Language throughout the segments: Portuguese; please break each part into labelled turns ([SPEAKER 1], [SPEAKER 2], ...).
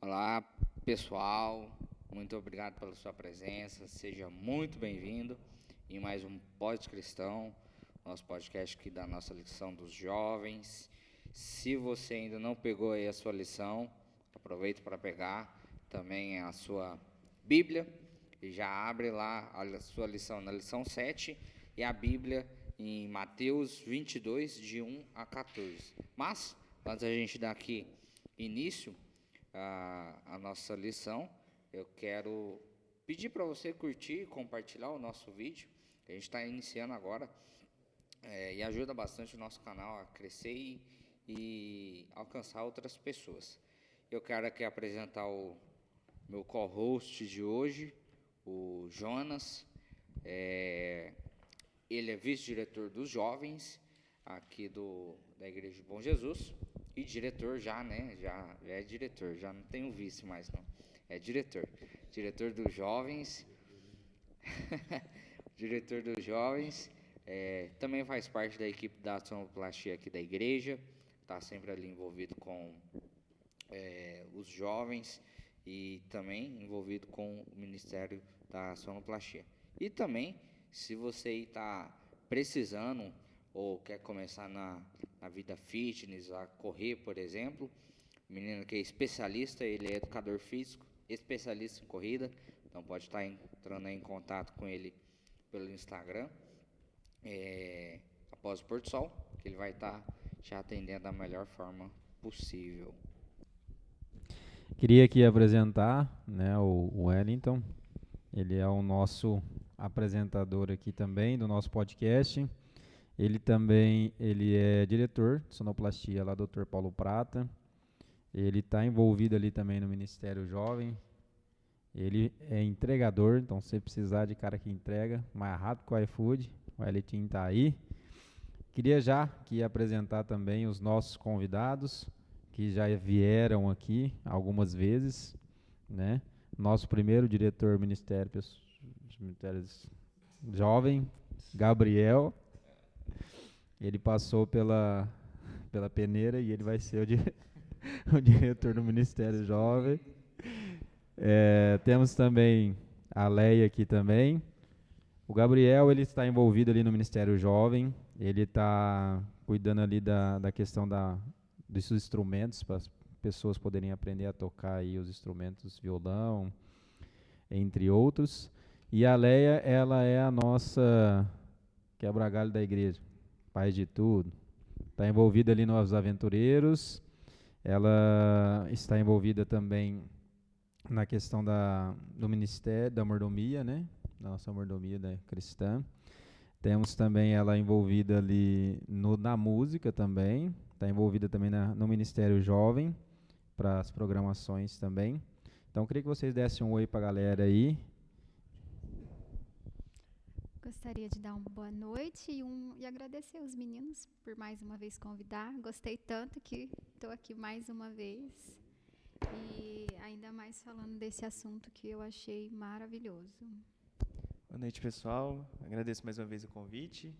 [SPEAKER 1] Olá, pessoal. Muito obrigado pela sua presença. Seja muito bem-vindo em mais um Pós-Cristão, nosso podcast aqui da nossa lição dos jovens. Se você ainda não pegou aí a sua lição, aproveita para pegar também a sua Bíblia e já abre lá a sua lição na lição 7 e a Bíblia em Mateus 22, de 1 a 14. Mas, antes da gente dar aqui início a nossa lição, eu quero pedir para você curtir e compartilhar o nosso vídeo. A gente está iniciando agora e ajuda bastante o nosso canal a crescer e alcançar outras pessoas. Eu quero aqui apresentar o meu co-host de hoje, o Jonas. Ele é vice-diretor dos jovens aqui da Igreja de Bom Jesus e diretor já, né? Já é diretor, já não tem o vice mais não. É diretor dos jovens. Diretor dos jovens. Também faz parte da equipe da sonoplastia aqui da igreja. Está sempre ali envolvido com os jovens e também envolvido com o Ministério da Sonoplastia. E também, se você está precisando ou quer começar na vida fitness, a correr, por exemplo, o menino que é especialista, ele é educador físico, especialista em corrida, então pode estar entrando em contato com ele pelo Instagram, após o pôr do sol, que ele vai estar te atendendo da melhor forma possível.
[SPEAKER 2] Queria aqui apresentar, né, o Wellington. Ele é o nosso apresentador aqui também do nosso podcast. Ele é diretor de sonoplastia lá, Dr. Paulo Prata. Ele está envolvido ali também no Ministério Jovem. Ele é entregador, então se precisar de cara que entrega, mais rápido que o iFood, o Wellington está aí. Queria já aqui apresentar também os nossos convidados, que já vieram aqui algumas vezes, né? Nosso primeiro diretor Ministérios Jovem, Gabriel. Ele passou pela peneira e ele vai ser o diretor do Ministério Jovem. Temos também a Leia aqui também. O Gabriel, ele está envolvido ali no Ministério Jovem. Ele está cuidando ali da questão dos instrumentos, para as pessoas poderem aprender a tocar aí os instrumentos, violão, entre outros. E a Leia, ela é a nossa quebra-galho da igreja, faz de tudo. Está envolvida ali nos aventureiros. Ela está envolvida também na questão do ministério, da mordomia, né? Da nossa mordomia cristã. Temos também ela envolvida ali na música também. Está envolvida também no Ministério Jovem, para as programações também. Então, eu queria que vocês dessem um oi para a galera aí.
[SPEAKER 3] Gostaria de dar uma boa noite e agradecer os meninos por mais uma vez convidar. Gostei tanto que estou aqui mais uma vez. E ainda mais falando desse assunto que eu achei maravilhoso.
[SPEAKER 4] Boa noite, pessoal. Agradeço mais uma vez o convite.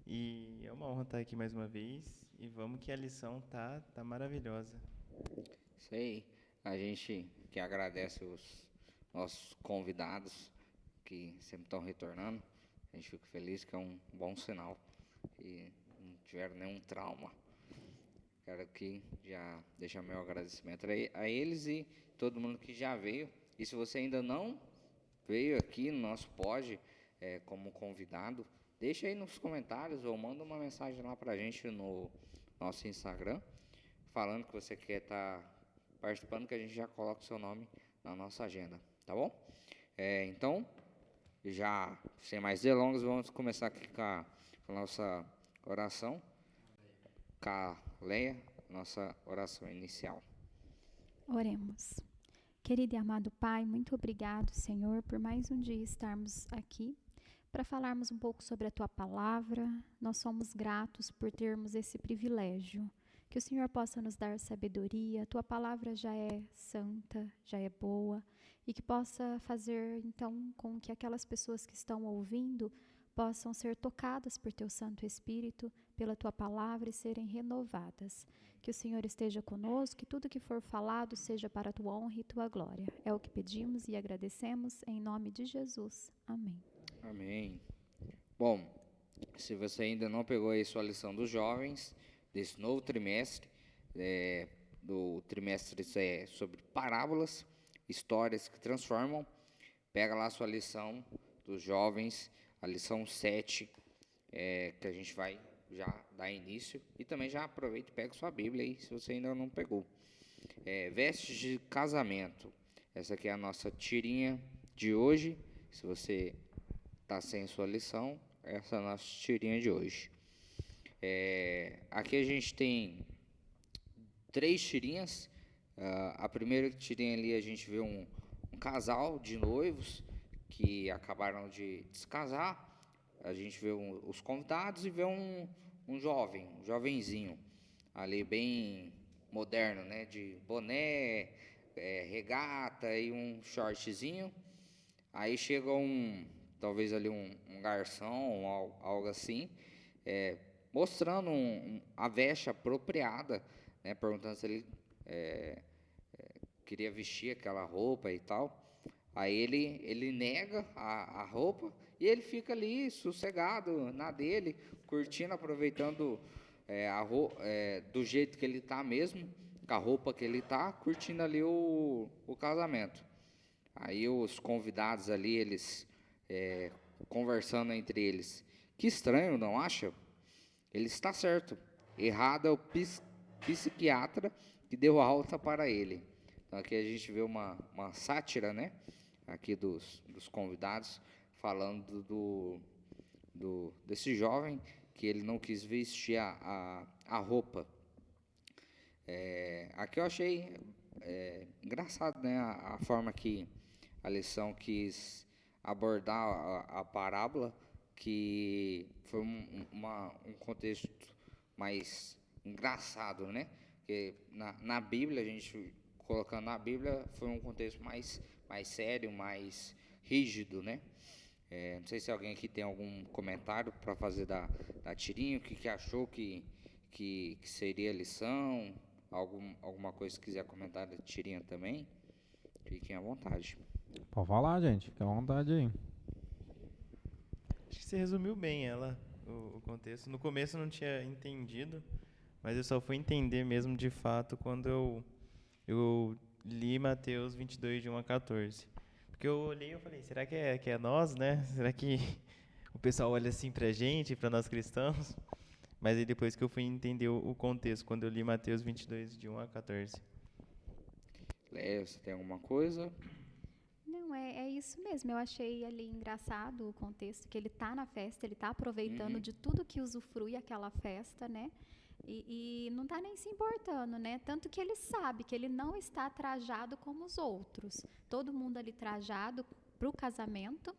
[SPEAKER 4] E é uma honra estar aqui mais uma vez. E vamos que a lição tá maravilhosa.
[SPEAKER 1] Isso aí. A gente que agradece os nossos convidados que sempre estão retornando. A gente fica feliz, que é um bom sinal e não tiveram nenhum trauma. Quero aqui já deixar meu agradecimento a eles e todo mundo que já veio. E se você ainda não veio aqui no nosso pod como convidado, deixa aí nos comentários ou manda uma mensagem lá pra gente no nosso Instagram, falando que você quer estar participando, que a gente já coloca o seu nome na nossa agenda, tá bom? Então, já sem mais delongas, vamos começar aqui com a nossa oração, com a Leia, nossa oração inicial.
[SPEAKER 3] Oremos. Querido e amado Pai, muito obrigado, Senhor, por mais um dia estarmos aqui para falarmos um pouco sobre a Tua palavra. Nós somos gratos por termos esse privilégio. Que o Senhor possa nos dar sabedoria. A Tua palavra já é santa, já é boa, e que possa fazer, então, com que aquelas pessoas que estão ouvindo possam ser tocadas por Teu Santo Espírito, pela Tua palavra e serem renovadas. Que o Senhor esteja conosco, que tudo que for falado seja para a Tua honra e Tua glória. É o que pedimos e agradecemos em nome de Jesus. Amém.
[SPEAKER 1] Amém. Bom, se você ainda não pegou aí sua lição dos jovens, desse novo trimestre, do trimestre sobre parábolas, histórias que transformam, pega lá a sua lição dos jovens, a lição 7, que a gente vai já dar início, e também já aproveita e pega sua Bíblia aí, se você ainda não pegou. Vestes de casamento, essa aqui é a nossa tirinha de hoje. Se você está sem sua lição, essa é a nossa tirinha de hoje. Aqui a gente tem 3 tirinhas. A primeira tirinha ali a gente vê um casal de noivos que acabaram de se casar. A gente vê os convidados e vê um jovenzinho ali bem moderno, né, de boné, regata e um shortzinho. Aí chega talvez ali um garçom ou algo assim, mostrando a veste apropriada, né, perguntando se ele queria vestir aquela roupa e tal. Aí ele nega a roupa e ele fica ali sossegado na dele, curtindo, aproveitando do jeito que ele tá mesmo, com a roupa que ele tá, curtindo ali o casamento. Aí os convidados ali, eles conversando entre eles. Que estranho, não acha? Ele está certo. Errado é o psiquiatra que deu alta para ele. Então aqui a gente vê uma sátira, né? Aqui dos convidados, falando desse jovem que ele não quis vestir a roupa. Aqui eu achei engraçado, né? A forma que a lição quis abordar a parábola, que foi um contexto mais engraçado, né? Porque na Bíblia, a gente colocando na Bíblia, foi um contexto mais sério, mais rígido, né? Não sei se alguém aqui tem algum comentário para fazer da tirinha, o que achou que seria a lição, alguma coisa que quiser comentar da tirinha também, fiquem à vontade.
[SPEAKER 2] Pode falar, gente, fica à vontade aí.
[SPEAKER 4] Acho que você resumiu bem o contexto. No começo eu não tinha entendido, mas eu só fui entender mesmo de fato quando eu li Mateus 22, de 1 a 14. Porque eu olhei e falei, será que é nós, né? Será que o pessoal olha assim pra gente, pra nós cristãos? Mas aí depois que eu fui entender o contexto, quando eu li Mateus 22, de 1 a 14.
[SPEAKER 1] Léo, você tem alguma coisa?
[SPEAKER 3] Não, é isso mesmo. Eu achei ali engraçado o contexto, que ele está na festa, ele está aproveitando de tudo que usufrui aquela festa, né? E não está nem se importando, né? Tanto que ele sabe que ele não está trajado como os outros. Todo mundo ali trajado para o casamento.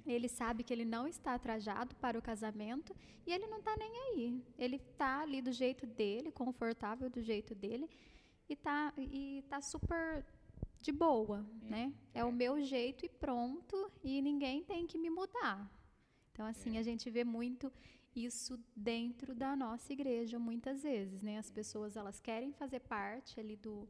[SPEAKER 3] Ele sabe que ele não está trajado para o casamento e ele não está nem aí. Ele está ali do jeito dele, confortável do jeito dele e tá super de boa, né? É o meu jeito e pronto, e ninguém tem que me mudar. Então, assim, a gente vê muito isso dentro da nossa igreja, muitas vezes, né? As pessoas, elas querem fazer parte ali do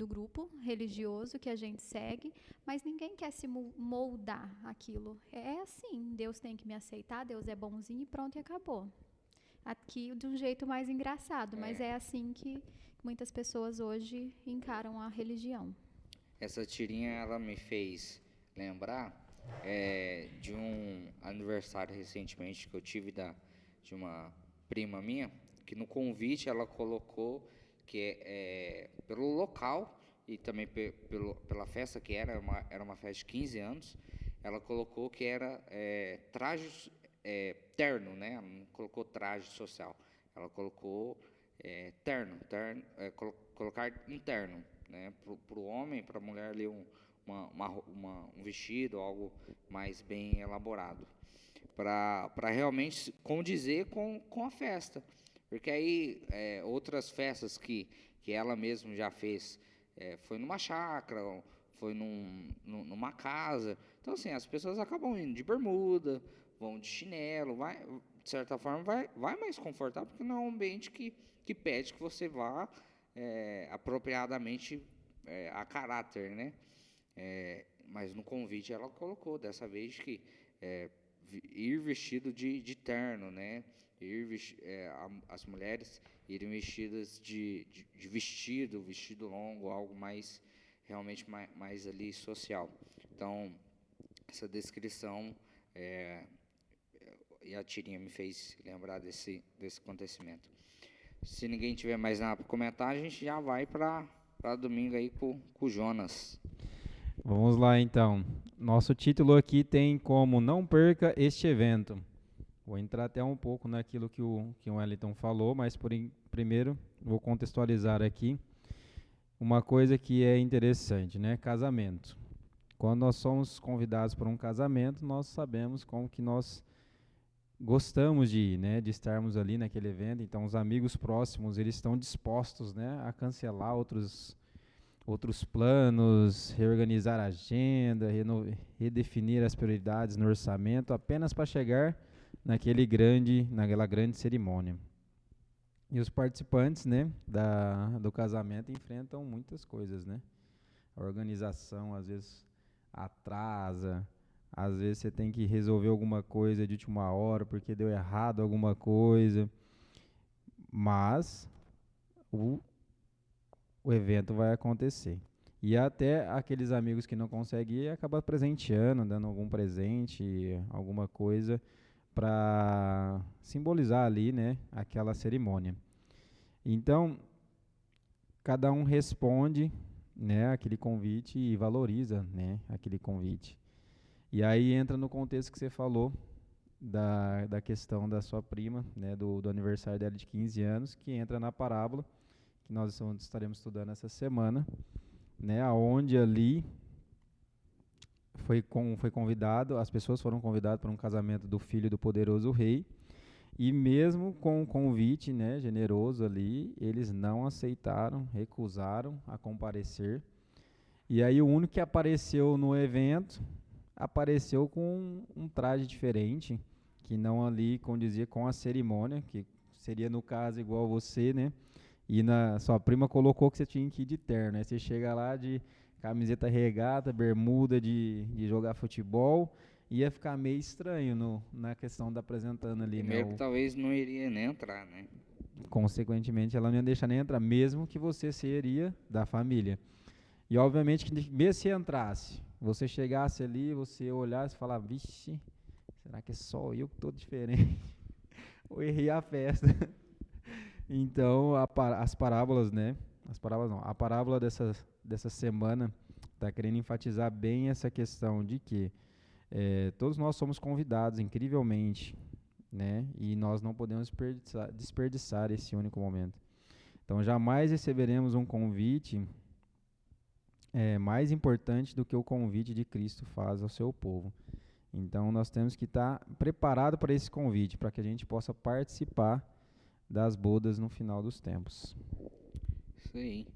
[SPEAKER 3] grupo religioso que a gente segue, mas ninguém quer se moldar aquilo. É assim, Deus tem que me aceitar, Deus é bonzinho e pronto, e acabou. Aqui de um jeito mais engraçado, mas é assim que muitas pessoas hoje encaram a religião.
[SPEAKER 1] Essa tirinha, ela me fez lembrar de um aniversário recentemente que eu tive de uma prima minha, que no convite ela colocou que pelo local e também pela festa, que era uma festa de 15 anos, ela colocou que era traje terno, né? Ela não colocou traje social, ela colocou terno, colocar um terno, né? Para o homem, para a mulher ali um vestido, algo mais bem elaborado, para realmente condizer com a festa. Porque aí outras festas que ela mesma já fez, foi numa chácara, foi numa casa. Então, assim, as pessoas acabam indo de bermuda, vão de chinelo, vai, de certa forma vai mais confortável, porque não é um ambiente que pede que você vá apropriadamente a caráter, né? Mas no convite ela colocou dessa vez que ir vestido de terno, né? As mulheres irem vestidas de vestido longo, algo mais realmente mais ali social. Então, essa descrição e a tirinha me fez lembrar desse acontecimento. Se ninguém tiver mais nada para comentar, a gente já vai para domingo aí com o Jonas.
[SPEAKER 2] Vamos lá, então. Nosso título aqui tem como Não Perca este evento. Vou entrar até um pouco naquilo que o Wellington falou, mas primeiro vou contextualizar aqui uma coisa que é interessante, né? Casamento. Quando nós somos convidados para um casamento, nós sabemos como que nós gostamos de ir, né? De estarmos ali naquele evento. Então, os amigos próximos, eles estão dispostos, né? A cancelar outros planos, reorganizar a agenda, redefinir as prioridades no orçamento, apenas para chegar naquela grande cerimônia. E os participantes, né, do casamento enfrentam muitas coisas, né? A organização, às vezes, atrasa, às vezes você tem que resolver alguma coisa de última hora porque deu errado alguma coisa, mas o evento vai acontecer. E até aqueles amigos que não conseguem ir, acabam presenteando, dando algum presente, alguma coisa, para simbolizar ali, né, aquela cerimônia. Então, cada um responde, né, aquele convite e valoriza, né, aquele convite. E aí entra no contexto que você falou da questão da sua prima, né, do aniversário dela de 15 anos, que entra na parábola que nós estaremos estudando essa semana, né, aonde ali foi convidado, as pessoas foram convidadas para um casamento do filho do poderoso rei, e mesmo com o convite, né, generoso ali, eles não aceitaram, recusaram a comparecer. E aí o único que apareceu no evento, apareceu com um traje diferente, que não ali condizia com a cerimônia, que seria no caso igual você, né? E sua prima colocou que você tinha que ir de terno, né? Você chega lá de camiseta regata, bermuda de jogar futebol, ia ficar meio estranho na questão da apresentando ali,
[SPEAKER 1] Primeiro
[SPEAKER 2] né?
[SPEAKER 1] que talvez não iria nem entrar, né?
[SPEAKER 2] Consequentemente, ela não ia deixar nem entrar, mesmo que você seria da família. E obviamente que mesmo se entrasse, você chegasse ali, você olhasse e falasse, vixe, será que é só eu que estou diferente? Ou errei a festa? Então, as parábolas, né? As parábolas não. A parábola dessa semana está querendo enfatizar bem essa questão de que todos nós somos convidados, incrivelmente, né? E nós não podemos desperdiçar esse único momento. Então, jamais receberemos um convite mais importante do que o convite de Cristo faz ao seu povo. Então, nós temos que estar preparados para esse convite, para que a gente possa participar das bodas no final dos tempos.
[SPEAKER 1] Isso aí.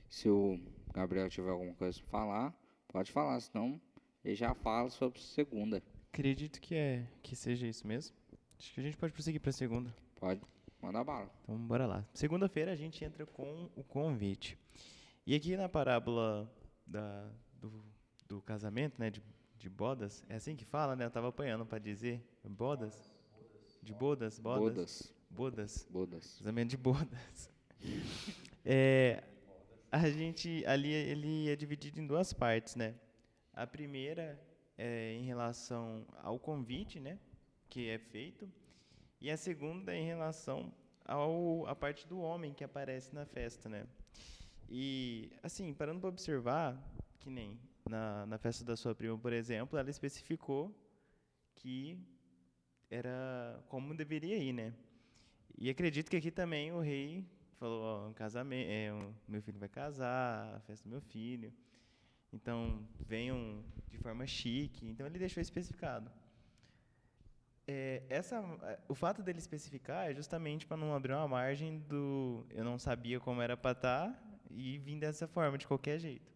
[SPEAKER 1] Se o Gabriel tiver alguma coisa para falar, pode falar, senão ele já fala sobre segunda.
[SPEAKER 4] Acredito que seja isso mesmo. Acho que a gente pode prosseguir para a segunda.
[SPEAKER 1] Pode, manda bala.
[SPEAKER 4] Então, bora lá. Segunda-feira a gente entra com o convite. E aqui na parábola do casamento, né, de bodas, é assim que fala, né? Eu estava apanhando para dizer bodas? De bodas? Bodas. Casamento de bodas. A gente, ali, ele é dividido em duas partes, né? A primeira é em relação ao convite, né? Que é feito. E a segunda é em relação à parte do homem que aparece na festa, né? E, assim, parando para observar, que nem na festa da sua prima, por exemplo, ela especificou que era como deveria ir, né? E acredito que aqui também o rei falou, ó, um casamento, meu filho vai casar, a festa do meu filho. Então, venham de forma chique. Então, ele deixou especificado. O fato dele especificar é justamente para não abrir uma margem do eu não sabia como era para estar e vim dessa forma, de qualquer jeito.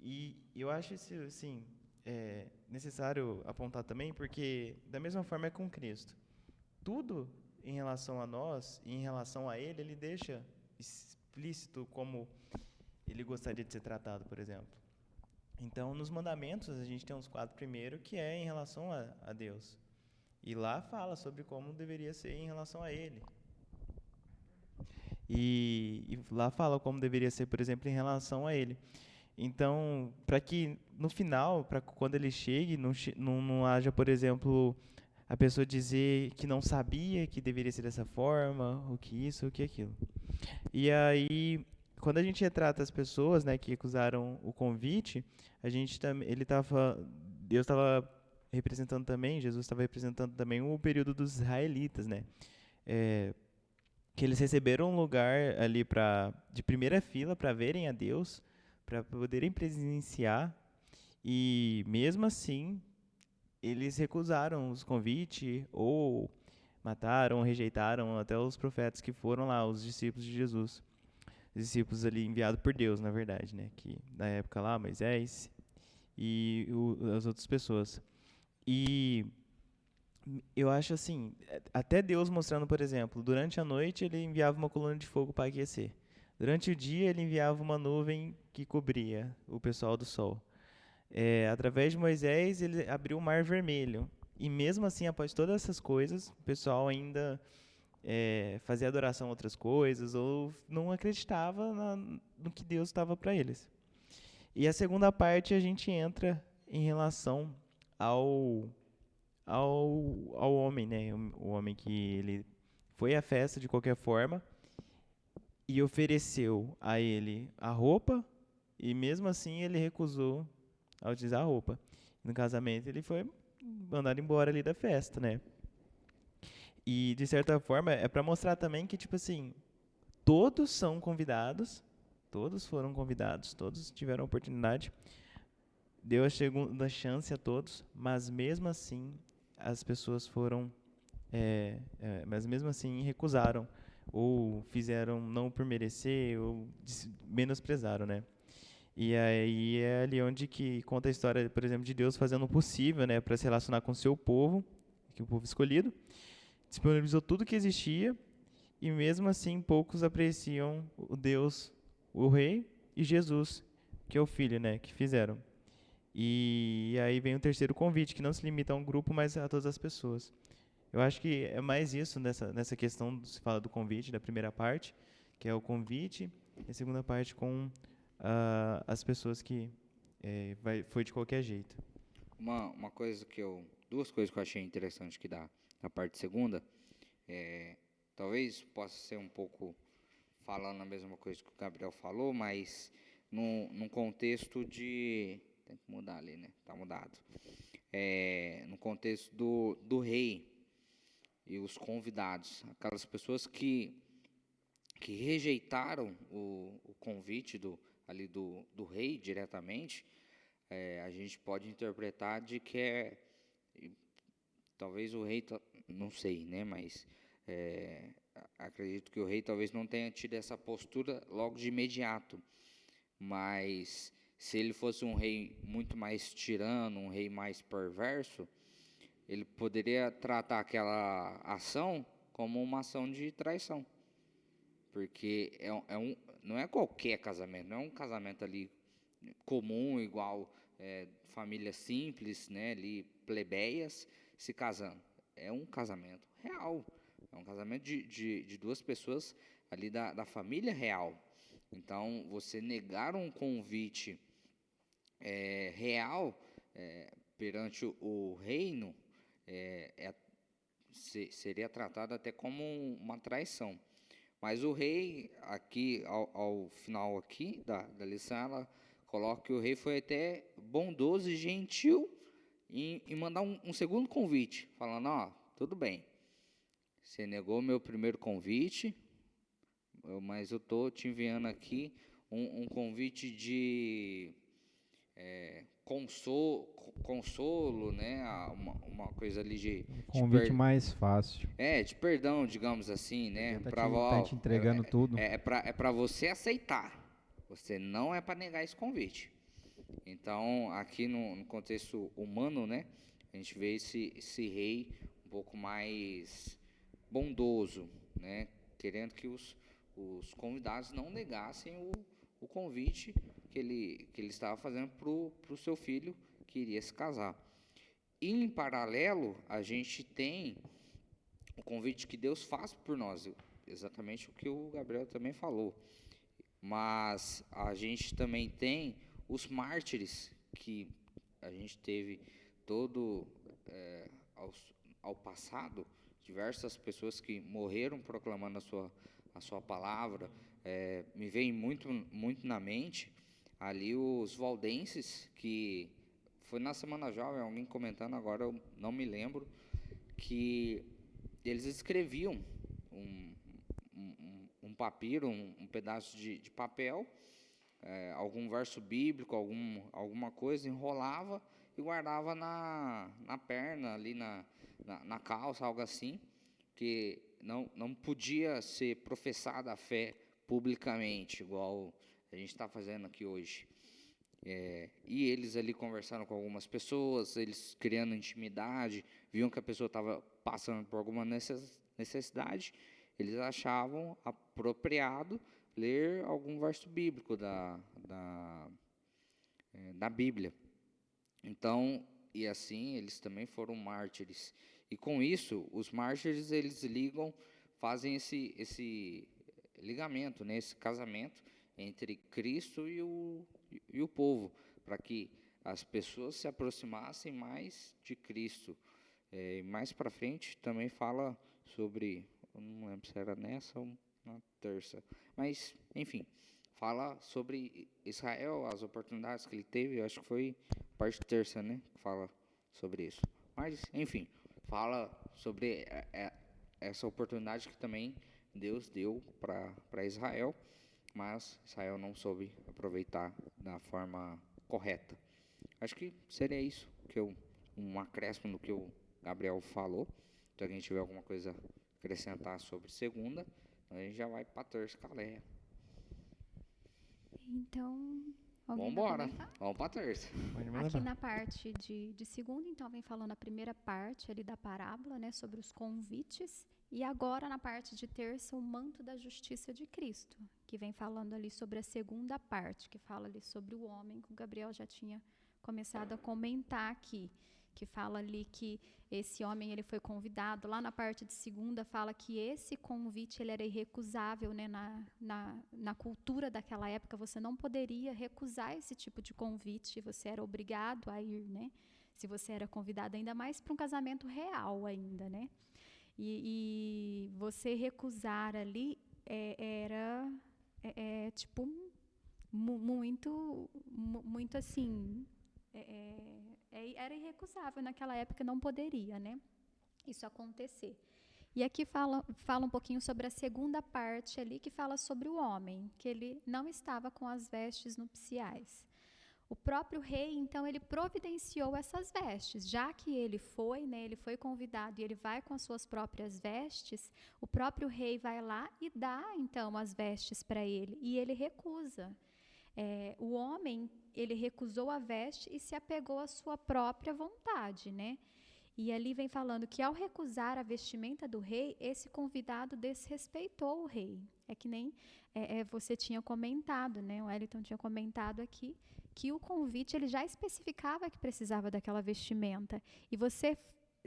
[SPEAKER 4] E eu acho isso, assim, necessário apontar também, porque da mesma forma é com Cristo. Tudo em relação a nós e em relação a ele deixa explícito como ele gostaria de ser tratado, por exemplo. Então, nos mandamentos, a gente tem uns 4 primeiros que é em relação a Deus. E lá fala sobre como deveria ser em relação a ele. E lá fala como deveria ser, por exemplo, em relação a ele. Então, para que no final, para quando ele chegue, não haja, por exemplo, a pessoa dizer que não sabia que deveria ser dessa forma, ou que isso, ou que aquilo. E aí, quando a gente retrata as pessoas, né, que recusaram o convite, Deus estava representando também, Jesus estava representando também o período dos israelitas, né? Que eles receberam um lugar ali de primeira fila para verem a Deus, para poderem presenciar, e mesmo assim eles recusaram os convites ou mataram, rejeitaram até os profetas que foram lá, os discípulos de Jesus, os discípulos ali enviados por Deus, na verdade, né? Que na época lá Moisés e as outras pessoas. E eu acho assim, até Deus mostrando, por exemplo, durante a noite ele enviava uma coluna de fogo para aquecer. Durante o dia ele enviava uma nuvem que cobria o pessoal do sol. Através de Moisés ele abriu o Mar Vermelho. E mesmo assim, após todas essas coisas, o pessoal ainda fazia adoração a outras coisas ou não acreditava no que Deus estava para eles. E a segunda parte a gente entra em relação ao homem, né? O homem que ele foi à festa de qualquer forma e ofereceu a ele a roupa e mesmo assim ele recusou a utilizar a roupa. No casamento ele foi mandado embora ali da festa, né? E de certa forma é para mostrar também que tipo assim, todos são convidados, todos foram convidados, todos tiveram a oportunidade. Deu a segunda chance a todos, mas mesmo assim as pessoas mas mesmo assim recusaram ou fizeram não por merecer ou menosprezaram, né? E aí é ali onde que conta a história, por exemplo, de Deus fazendo o possível, né, para se relacionar com o seu povo, que é o povo escolhido, disponibilizou tudo que existia e mesmo assim poucos apreciam o Deus, o Rei e Jesus, que é o Filho, né, que fizeram. E aí vem o terceiro convite, que não se limita a um grupo, mas a todas as pessoas. Eu acho que é mais isso nessa questão, se fala do convite, da primeira parte, que é o convite, e a segunda parte com as pessoas que foi de qualquer jeito.
[SPEAKER 1] Duas coisas que eu achei interessante aqui da parte segunda, talvez possa ser um pouco falando a mesma coisa que o Gabriel falou, mas num contexto de... Tem que mudar ali, né? Tá mudado. No contexto do rei e os convidados, aquelas pessoas que rejeitaram o convite do rei diretamente, a gente pode interpretar de que talvez o rei, não sei, né? Mas acredito que o rei talvez não tenha tido essa postura logo de imediato, mas se ele fosse um rei muito mais tirano, um rei mais perverso, ele poderia tratar aquela ação como uma ação de traição. Porque não é qualquer casamento, não é um casamento ali comum, igual famílias simples, né, ali, plebeias, se casando. É um casamento real, é um casamento de duas pessoas ali da família real. Então, você negar um convite real perante o reino seria tratado até como uma traição. Mas o rei, aqui ao final aqui da lição, ela coloca que o rei foi até bondoso e gentil em mandar um segundo convite, falando, tudo bem, você negou meu primeiro convite, mas eu estou te enviando aqui um convite de consolo, né? Uma coisa ali de
[SPEAKER 2] Convite mais fácil.
[SPEAKER 1] de perdão, digamos assim, né?
[SPEAKER 2] Tá te entregando tudo.
[SPEAKER 1] É para você aceitar. Você não é para negar esse convite. Então, aqui no contexto humano, né, a gente vê esse rei um pouco mais bondoso, né, querendo que os convidados não negassem o convite que ele estava fazendo para o seu filho que iria se casar. E, em paralelo, a gente tem o convite que Deus faz por nós, exatamente o que o Gabriel também falou. Mas a gente também tem os mártires que a gente teve todo ao passado, diversas pessoas que morreram proclamando a sua palavra. Me vem muito na mente ali os valdenses, que foi na Semana Jovem, alguém comentando, agora eu não me lembro, que eles escreviam um papiro, um pedaço de papel, algum verso bíblico, alguma coisa, enrolava e guardava na perna, ali na calça, algo assim, que não podia ser professada a fé publicamente, igual a gente está fazendo aqui hoje. E eles ali conversaram com algumas pessoas, eles criando intimidade, viam que a pessoa estava passando por alguma necessidade, eles achavam apropriado ler algum verso bíblico da Bíblia. Então, e assim, eles também foram mártires. E com isso, os mártires, eles fazem esse ligamento, né, esse casamento entre Cristo e o povo, para que as pessoas se aproximassem mais de Cristo. Mais para frente também fala sobre, eu não lembro se era nessa ou na terça, mas enfim, fala sobre Israel, as oportunidades que ele teve. Eu acho que foi parte terça, né, que fala sobre isso. Mas enfim, fala sobre essa oportunidade que também Deus deu para Israel, mas Israel não soube aproveitar da forma correta. Acho que seria isso, um acréscimo no que o Gabriel falou. Se alguém tiver alguma coisa a acrescentar sobre segunda, a gente já vai para terça, Caleia.
[SPEAKER 3] Então, alguém
[SPEAKER 1] Vamos
[SPEAKER 3] vai
[SPEAKER 1] embora,
[SPEAKER 3] comentar?
[SPEAKER 1] vamos para terça.
[SPEAKER 3] Aqui na parte de segunda, então, vem falando a primeira parte ali da parábola, né, sobre os convites. E agora, na parte de terça, o manto da justiça de Cristo, que vem falando ali sobre a segunda parte, que fala ali sobre o homem, que o Gabriel já tinha começado a comentar aqui, que fala ali que esse homem ele foi convidado. Lá na parte de segunda fala que esse convite ele era irrecusável, né? Na cultura daquela época você não poderia recusar esse tipo de convite, você era obrigado a ir, né? Se você era convidado, ainda mais para um casamento real ainda, né? E você recusar ali era tipo muito assim, era irrecusável naquela época, não poderia, né, isso acontecer. E aqui fala um pouquinho sobre a segunda parte ali, que fala sobre o homem, que ele não estava com as vestes nupciais. O próprio rei, então, ele providenciou essas vestes, já que ele foi, né, ele foi convidado e ele vai com as suas próprias vestes, o próprio rei vai lá e dá, então, as vestes para ele, e ele recusa. O homem, ele recusou a veste e se apegou à sua própria vontade, né? E ali vem falando que ao recusar a vestimenta do rei, esse convidado desrespeitou o rei. É que nem você tinha comentado, né? O Wellington tinha comentado aqui, que o convite ele já especificava que precisava daquela vestimenta. E você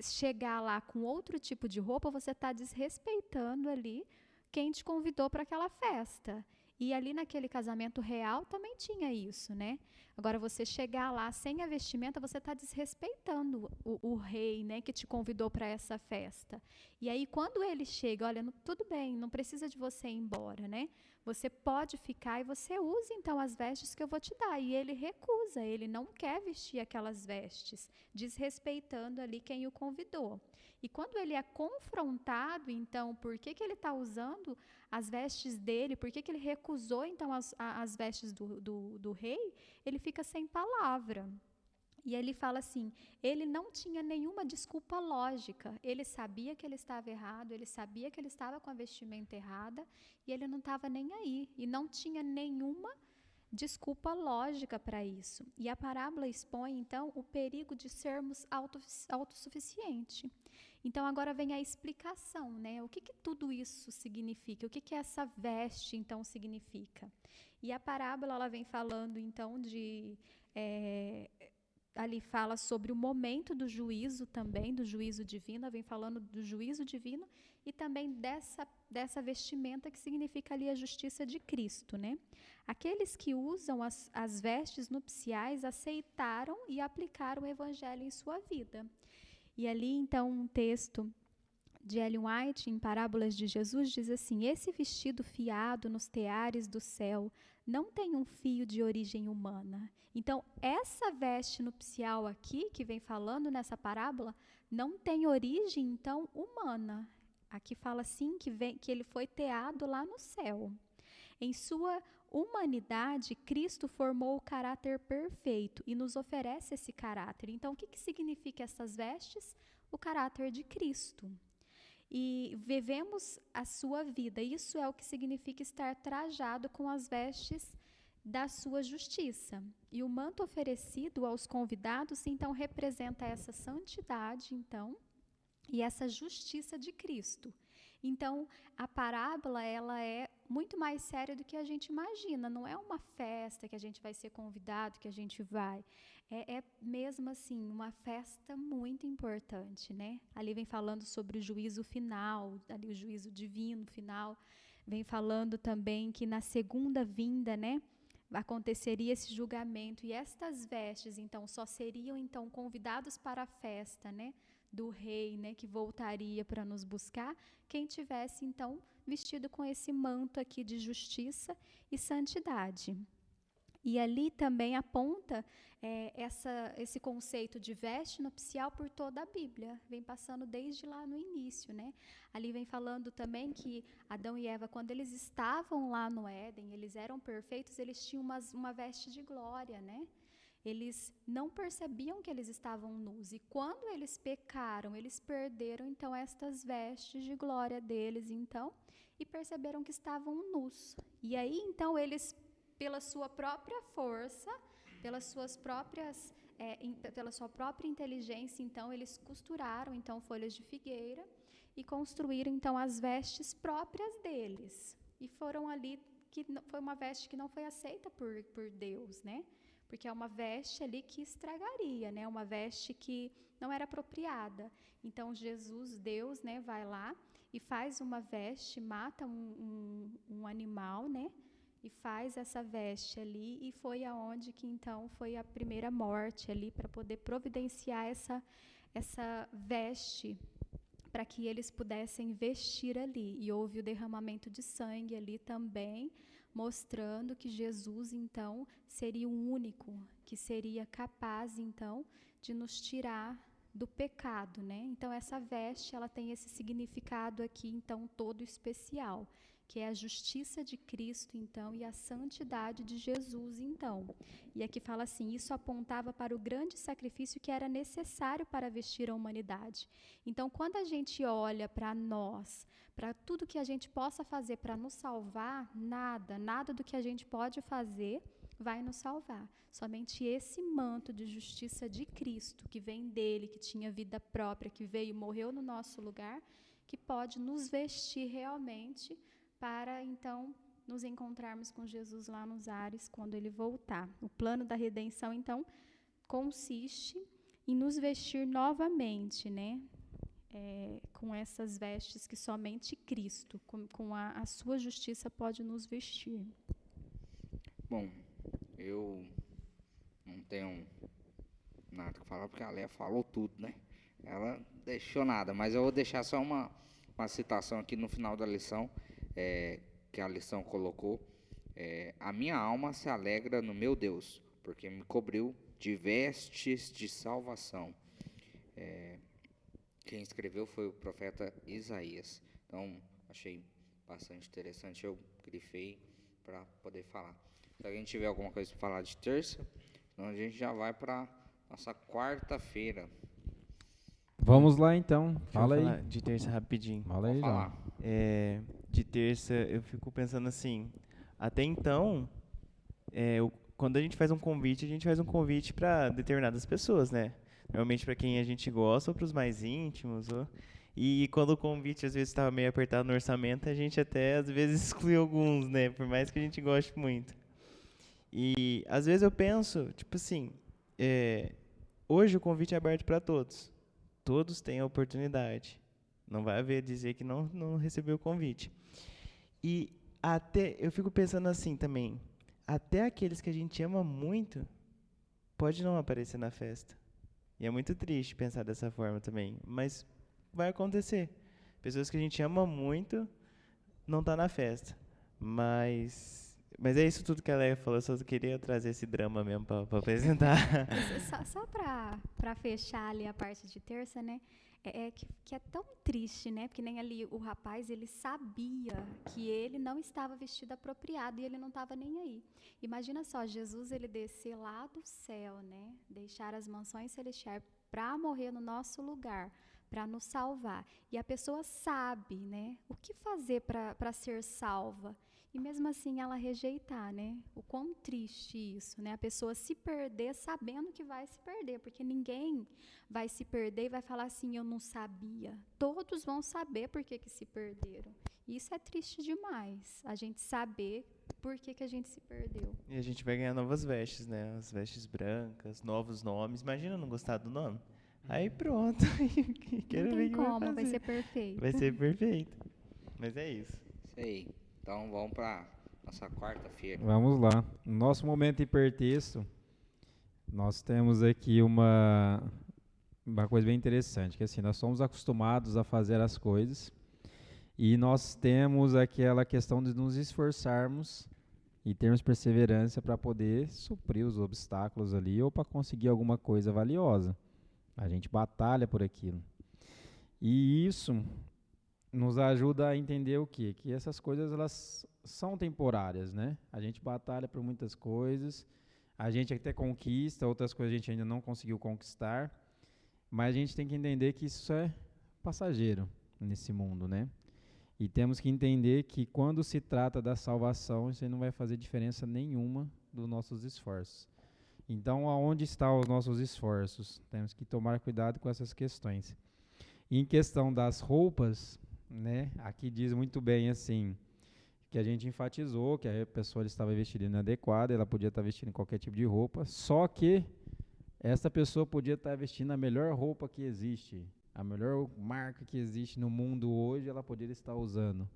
[SPEAKER 3] chegar lá com outro tipo de roupa, você está desrespeitando ali quem te convidou para aquela festa. E ali naquele casamento real também tinha isso, né? Agora, você chegar lá sem a vestimenta, você está desrespeitando o rei, né, que te convidou para essa festa. E aí, quando ele chega, olha, tudo bem, não precisa de você ir embora, né? Você pode ficar e você usa, então, as vestes que eu vou te dar. E ele recusa, ele não quer vestir aquelas vestes, desrespeitando ali quem o convidou. E quando ele é confrontado, então, por que ele está usando as vestes dele, por que ele recusou, então, as vestes do rei, ele fica sem palavra. E ele fala assim, ele não tinha nenhuma desculpa lógica, ele sabia que ele estava errado, ele sabia que ele estava com a vestimenta errada, e ele não estava nem aí, e não tinha desculpa lógica para isso. E a parábola expõe, então, o perigo de sermos autossuficientes. Então, agora vem a explicação, né? O que tudo isso significa? O que essa veste, então, significa? E a parábola, ela vem falando, então, ali fala sobre o momento do juízo também, do juízo divino, ela vem falando do juízo divino e também dessa vestimenta que significa ali a justiça de Cristo, né? Aqueles que usam as vestes nupciais aceitaram e aplicaram o evangelho em sua vida. E ali, então, um texto de Ellen White, em Parábolas de Jesus, diz assim: esse vestido fiado nos teares do céu não tem um fio de origem humana. Então, essa veste nupcial aqui, que vem falando nessa parábola, não tem origem, então, humana. Aqui fala assim que ele foi teado lá no céu. Em sua humanidade, Cristo formou o caráter perfeito e nos oferece esse caráter. Então, o que significa essas vestes? O caráter de Cristo. E vivemos a sua vida. Isso é o que significa estar trajado com as vestes da sua justiça. E o manto oferecido aos convidados, então, representa essa santidade, então, e essa justiça de Cristo. Então, a parábola, ela é muito mais séria do que a gente imagina. Não é uma festa que a gente vai ser convidado, que a gente vai. É mesmo assim, uma festa muito importante, né? Ali vem falando sobre o juízo final, ali o juízo divino final. Vem falando também que na segunda vinda, né, aconteceria esse julgamento. E estas vestes, então, só seriam, então, convidados para a festa, né, do rei, né, que voltaria para nos buscar, quem tivesse, então, vestido com esse manto aqui de justiça e santidade. E ali também aponta esse conceito de veste nupcial por toda a Bíblia, vem passando desde lá no início, né? Ali vem falando também que Adão e Eva, quando eles estavam lá no Éden, eles eram perfeitos, eles tinham uma veste de glória, né? Eles não percebiam que eles estavam nus. E quando eles pecaram, eles perderam, então, estas vestes de glória deles, então, e perceberam que estavam nus. E aí, então, eles, pela sua própria força, pela sua própria inteligência, então, eles costuraram, então, folhas de figueira e construíram, então, as vestes próprias deles. E foram ali, foi uma veste que não foi aceita por Deus, né? Porque é uma veste ali que estragaria, né? Uma veste que não era apropriada. Então, Jesus, Deus, né, vai lá e faz uma veste, mata um animal, né? E faz essa veste ali, e foi aonde que, então, foi a primeira morte ali, para poder providenciar essa veste, para que eles pudessem vestir ali. E houve o derramamento de sangue ali também, mostrando que Jesus, então, seria o único que seria capaz, então, de nos tirar do pecado, né? Então, essa veste, ela tem esse significado aqui, então, todo especial, que é a justiça de Cristo, então, e a santidade de Jesus, então. E aqui fala assim: isso apontava para o grande sacrifício que era necessário para vestir a humanidade. Então, quando a gente olha para nós, para tudo que a gente possa fazer para nos salvar, nada do que a gente pode fazer vai nos salvar. Somente esse manto de justiça de Cristo, que vem dele, que tinha vida própria, que veio e morreu no nosso lugar, que pode nos vestir realmente para, então, nos encontrarmos com Jesus lá nos ares quando ele voltar. O plano da redenção, então, consiste em nos vestir novamente, né? Com essas vestes que somente Cristo, com a sua justiça, pode nos vestir.
[SPEAKER 1] Bom, eu não tenho nada que falar, porque a Léa falou tudo, né? Ela deixou nada, mas eu vou deixar só uma citação aqui no final da lição, que a lição colocou. A minha alma se alegra no meu Deus, porque me cobriu de vestes de salvação. Quem escreveu foi o profeta Isaías. Então, achei bastante interessante, eu grifei para poder falar. Se alguém tiver alguma coisa para falar de terça, então a gente já vai para nossa quarta-feira.
[SPEAKER 2] Vamos lá, então. Fala aí.
[SPEAKER 4] De terça rapidinho.
[SPEAKER 2] Fala aí,
[SPEAKER 1] falar.
[SPEAKER 4] De terça, eu fico pensando assim, até então, quando a gente faz um convite para determinadas pessoas, né? Normalmente para quem a gente gosta ou para os mais íntimos. E quando o convite às vezes estava meio apertado no orçamento, a gente até às vezes exclui alguns, né? Por mais que a gente goste muito. E às vezes eu penso, tipo assim, hoje o convite é aberto para todos. Todos têm a oportunidade. Não vai haver dizer que não recebeu o convite. E até eu fico pensando assim também, até aqueles que a gente ama muito pode não aparecer na festa. E é muito triste pensar dessa forma também, mas vai acontecer. Pessoas que a gente ama muito não tá na festa. Mas é isso tudo que a Leia falou, eu só queria trazer esse drama mesmo para apresentar.
[SPEAKER 3] Só para fechar ali a parte de terça, né? Que é tão triste, né? Porque nem ali o rapaz, ele sabia que ele não estava vestido apropriado e ele não estava nem aí. Imagina só, Jesus, ele descer lá do céu, né? Deixar as mansões celestiais para morrer no nosso lugar, para nos salvar. E a pessoa sabe, né? O que fazer para ser salva. E mesmo assim ela rejeitar, né? O quão triste isso, né? A pessoa se perder sabendo que vai se perder, porque ninguém vai se perder e vai falar assim, eu não sabia. Todos vão saber por que se perderam. E isso é triste demais, a gente saber por que a gente se perdeu.
[SPEAKER 4] E a gente vai ganhar novas vestes, né? As vestes brancas, novos nomes. Imagina não gostar do nome? Aí pronto.
[SPEAKER 3] Não tem como, vai ser perfeito.
[SPEAKER 4] Vai ser perfeito. Mas é isso.
[SPEAKER 1] Isso aí. Então vamos para nossa quarta-feira.
[SPEAKER 2] Vamos lá. No nosso momento hipertexto, nós temos aqui uma coisa bem interessante, que assim, nós somos acostumados a fazer as coisas e nós temos aquela questão de nos esforçarmos e termos perseverança para poder suprir os obstáculos ali ou para conseguir alguma coisa valiosa. A gente batalha por aquilo. E isso nos ajuda a entender o quê? Que essas coisas elas são temporárias, né? A gente batalha por muitas coisas, a gente até conquista, outras coisas a gente ainda não conseguiu conquistar, mas a gente tem que entender que isso é passageiro nesse mundo, né? E temos que entender que quando se trata da salvação, isso aí não vai fazer diferença nenhuma dos nossos esforços. Então, aonde estão os nossos esforços? Temos que tomar cuidado com essas questões. E em questão das roupas, né? Aqui diz muito bem assim, que a gente enfatizou que a pessoa estava vestida inadequada, ela podia estar vestindo qualquer tipo de roupa, só que essa pessoa podia estar vestindo a melhor roupa que existe, a melhor marca que existe no mundo hoje, ela poderia estar usando.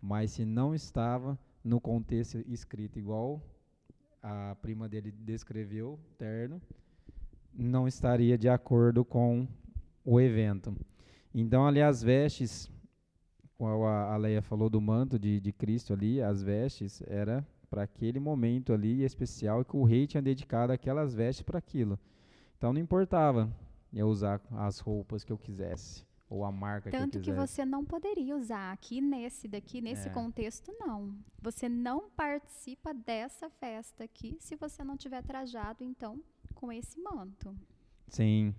[SPEAKER 2] Mas se não estava no contexto escrito igual a prima dele descreveu, terno, não estaria de acordo com o evento. Então, ali as vestes, como a Leia falou do manto de Cristo ali, as vestes era para aquele momento ali especial que o rei tinha dedicado aquelas vestes para aquilo. Então não importava eu usar as roupas que eu quisesse, ou a marca que eu
[SPEAKER 3] Tanto
[SPEAKER 2] quisesse.
[SPEAKER 3] que você não poderia usar aqui nesse contexto, não. Você não participa dessa festa aqui se você não tiver trajado, então, com esse manto.
[SPEAKER 2] Sim.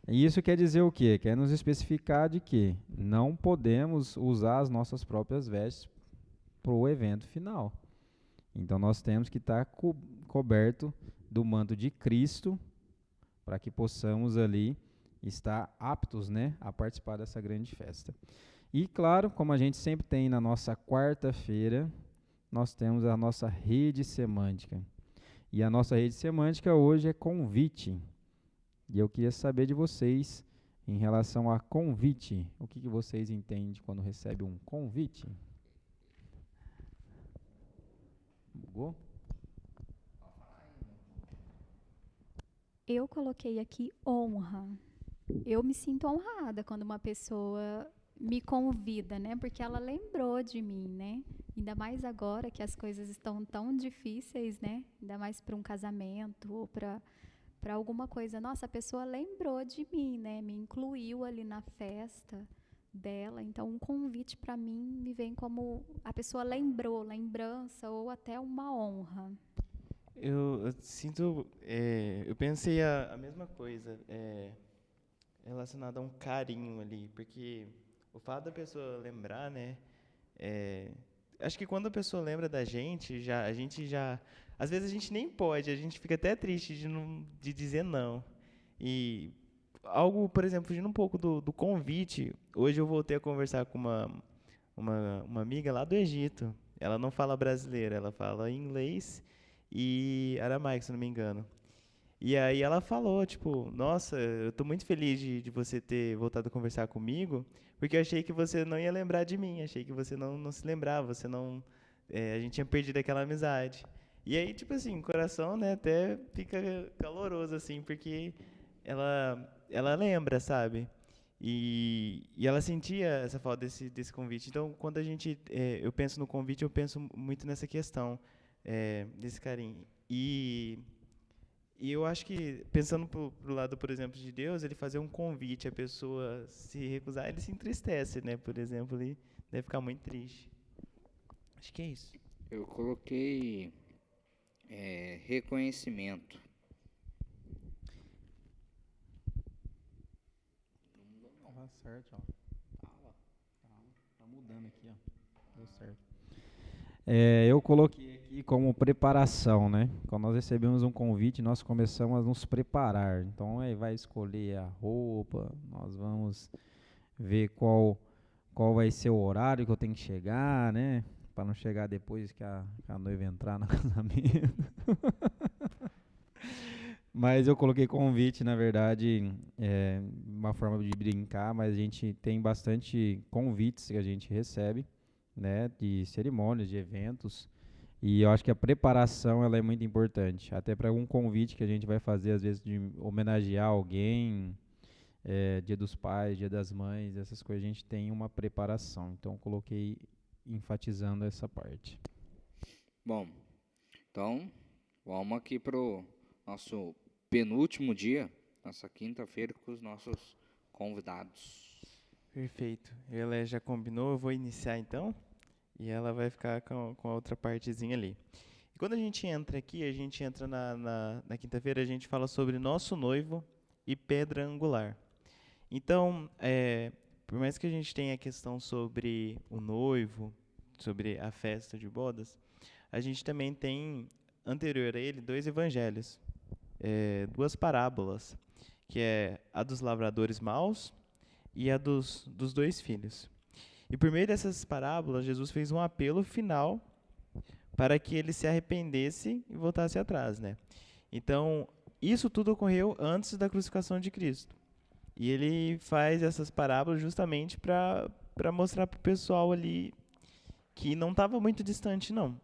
[SPEAKER 2] E isso quer dizer o quê? Quer nos especificar de que não podemos usar as nossas próprias vestes para o evento final. Então nós temos que estar coberto do manto de Cristo para que possamos ali estar aptos, né, a participar dessa grande festa. E claro, como a gente sempre tem na nossa quarta-feira, nós temos a nossa rede semântica. E a nossa rede semântica hoje é convite. E eu queria saber de vocês, em relação a convite, o que vocês entendem quando recebem um convite? Bugou?
[SPEAKER 3] Eu coloquei aqui honra. Eu me sinto honrada quando uma pessoa me convida, né? Porque ela lembrou de mim, né? Ainda mais agora que as coisas estão tão difíceis, né? Ainda mais para um casamento ou para alguma coisa. Nossa, a pessoa lembrou de mim, né? Me incluiu ali na festa dela. Então, um convite para mim me vem como a pessoa lembrou, lembrança ou até uma honra.
[SPEAKER 4] Eu sinto, eu pensei a mesma coisa, relacionada a um carinho ali, porque o fato da pessoa lembrar, né, acho que quando a pessoa lembra da gente, a gente já, às vezes a gente nem pode, a gente fica até triste de dizer não. E algo, por exemplo, fugindo um pouco do convite, hoje eu voltei a conversar com uma amiga lá do Egito. Ela não fala brasileiro, ela fala inglês e aramaico, se não me engano. E aí ela falou, tipo, nossa, eu tô muito feliz de você ter voltado a conversar comigo, porque eu achei que você não ia lembrar de mim, achei que você não se lembrava, você não, a gente tinha perdido aquela amizade. E aí, tipo assim, o coração, né, até fica caloroso, assim, porque ela lembra, sabe? E ela sentia essa falta desse convite. Então, quando eu penso no convite, eu penso muito nessa questão, desse carinho. E eu acho que, pensando pro lado, por exemplo, de Deus, ele fazer um convite, a pessoa se recusar, ele se entristece, né? Por exemplo, ele deve ficar muito triste. Acho que é isso.
[SPEAKER 1] Eu coloquei reconhecimento.
[SPEAKER 2] Tá certo, ó. Tá mudando aqui, ó. Deu certo. Eu coloquei aqui como preparação, né? Quando nós recebemos um convite, nós começamos a nos preparar. Então, aí vai escolher a roupa, nós vamos ver qual vai ser o horário que eu tenho que chegar, né? Para não chegar depois que a noiva entrar no casamento. Mas eu coloquei convite, na verdade, uma forma de brincar, mas a gente tem bastante convites que a gente recebe, né, de cerimônias, de eventos, e eu acho que a preparação ela é muito importante, até para algum convite que a gente vai fazer, às vezes, de homenagear alguém, Dia dos Pais, Dia das Mães, essas coisas, a gente tem uma preparação, então eu coloquei enfatizando essa parte.
[SPEAKER 1] Bom, então vamos aqui pro nosso penúltimo dia, nossa quinta-feira, com os nossos convidados.
[SPEAKER 4] Perfeito. Ela já combinou, eu vou iniciar então, e ela vai ficar com a outra partezinha ali. E quando a gente entra aqui, a gente entra na quinta-feira, a gente fala sobre nosso noivo e pedra angular. Então, por mais que a gente tenha a questão sobre o noivo, sobre a festa de bodas, a gente também tem, anterior a ele, 2 evangelhos, 2 parábolas, que é a dos lavradores maus e a dos 2 filhos. E por meio dessas parábolas, Jesus fez um apelo final para que ele se arrependesse e voltasse atrás, né? Então, isso tudo ocorreu antes da crucificação de Cristo. E ele faz essas parábolas justamente para mostrar para o pessoal ali que não estava muito distante, não.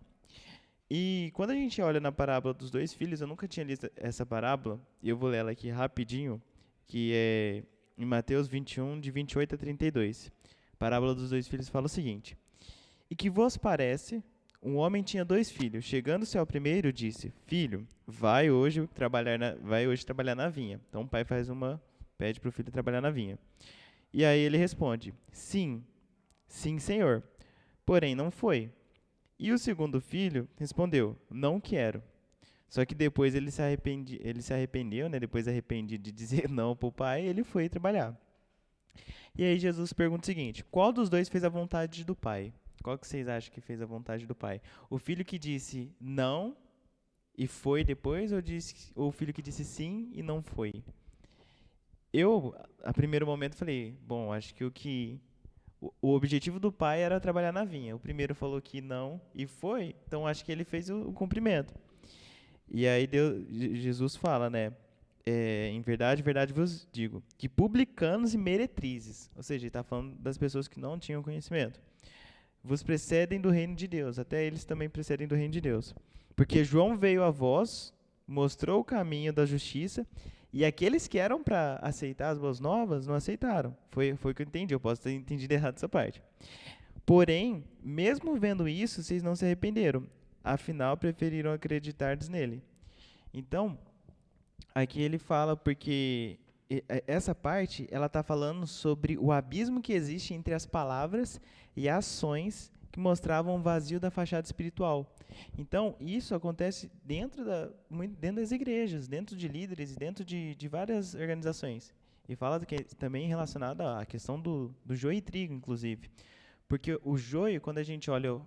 [SPEAKER 4] E quando a gente olha na parábola dos 2 filhos, eu nunca tinha lido essa parábola, e eu vou ler ela aqui rapidinho, que é em Mateus 21, de 28 a 32. A parábola dos 2 filhos fala o seguinte: E que vos parece, um homem tinha 2 filhos. Chegando-se ao primeiro, disse: Filho, vai hoje trabalhar na vinha. Então o pai pede para o filho trabalhar na vinha. E aí ele responde: Sim, sim, senhor. Porém não foi. E o segundo filho respondeu: Não quero. Só que depois ele se arrependeu, né? Depois arrependido de dizer não para o pai, ele foi trabalhar. E aí Jesus pergunta o seguinte: qual dos 2 fez a vontade do pai? Qual que vocês acham que fez a vontade do pai? O filho que disse não e foi depois, ou o filho que disse sim e não foi? Eu, a primeiro momento, falei: bom, acho que o objetivo do pai era trabalhar na vinha. O primeiro falou que não e foi, então acho que ele fez o cumprimento. E aí Jesus fala, né? Em verdade, verdade vos digo, que publicanos e meretrizes, ou seja, ele está falando das pessoas que não tinham conhecimento, vos precedem do reino de Deus, até eles também precedem do reino de Deus. Porque João veio a vós, mostrou o caminho da justiça, e aqueles que eram para aceitar as boas novas não aceitaram. Foi o que eu entendi, eu posso ter entendido errado essa parte. Porém, mesmo vendo isso, vocês não se arrependeram. Afinal, preferiram acreditar nele. Então, aqui ele fala, porque essa parte, ela está falando sobre o abismo que existe entre as palavras e ações que mostravam o vazio da fachada espiritual. Então, isso acontece dentro das igrejas, dentro de líderes e dentro de várias organizações. E fala que também relacionado à questão do joio e trigo, inclusive. Porque o joio, quando a gente olha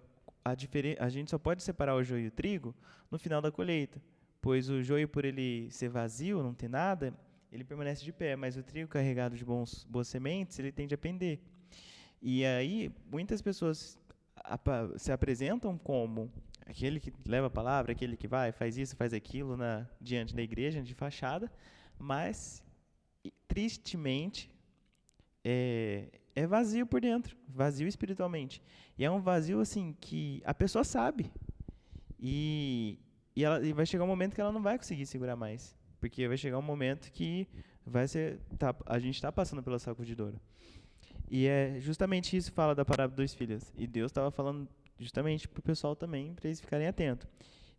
[SPEAKER 4] a gente só pode separar o joio e o trigo no final da colheita, pois o joio, por ele ser vazio, não ter nada, ele permanece de pé, mas o trigo carregado de boas sementes, ele tende a pender. E aí, muitas pessoas se apresentam como aquele que leva a palavra, aquele que vai, faz isso, faz aquilo diante da igreja, de fachada, mas, tristemente, é vazio por dentro, vazio espiritualmente. E é um vazio, assim, que a pessoa sabe. E vai chegar um momento que ela não vai conseguir segurar mais. Porque vai chegar um momento que a gente está passando pela sacudidoura. E é justamente isso que fala da parábola dos filhos. E Deus estava falando justamente para o pessoal também, para eles ficarem atentos.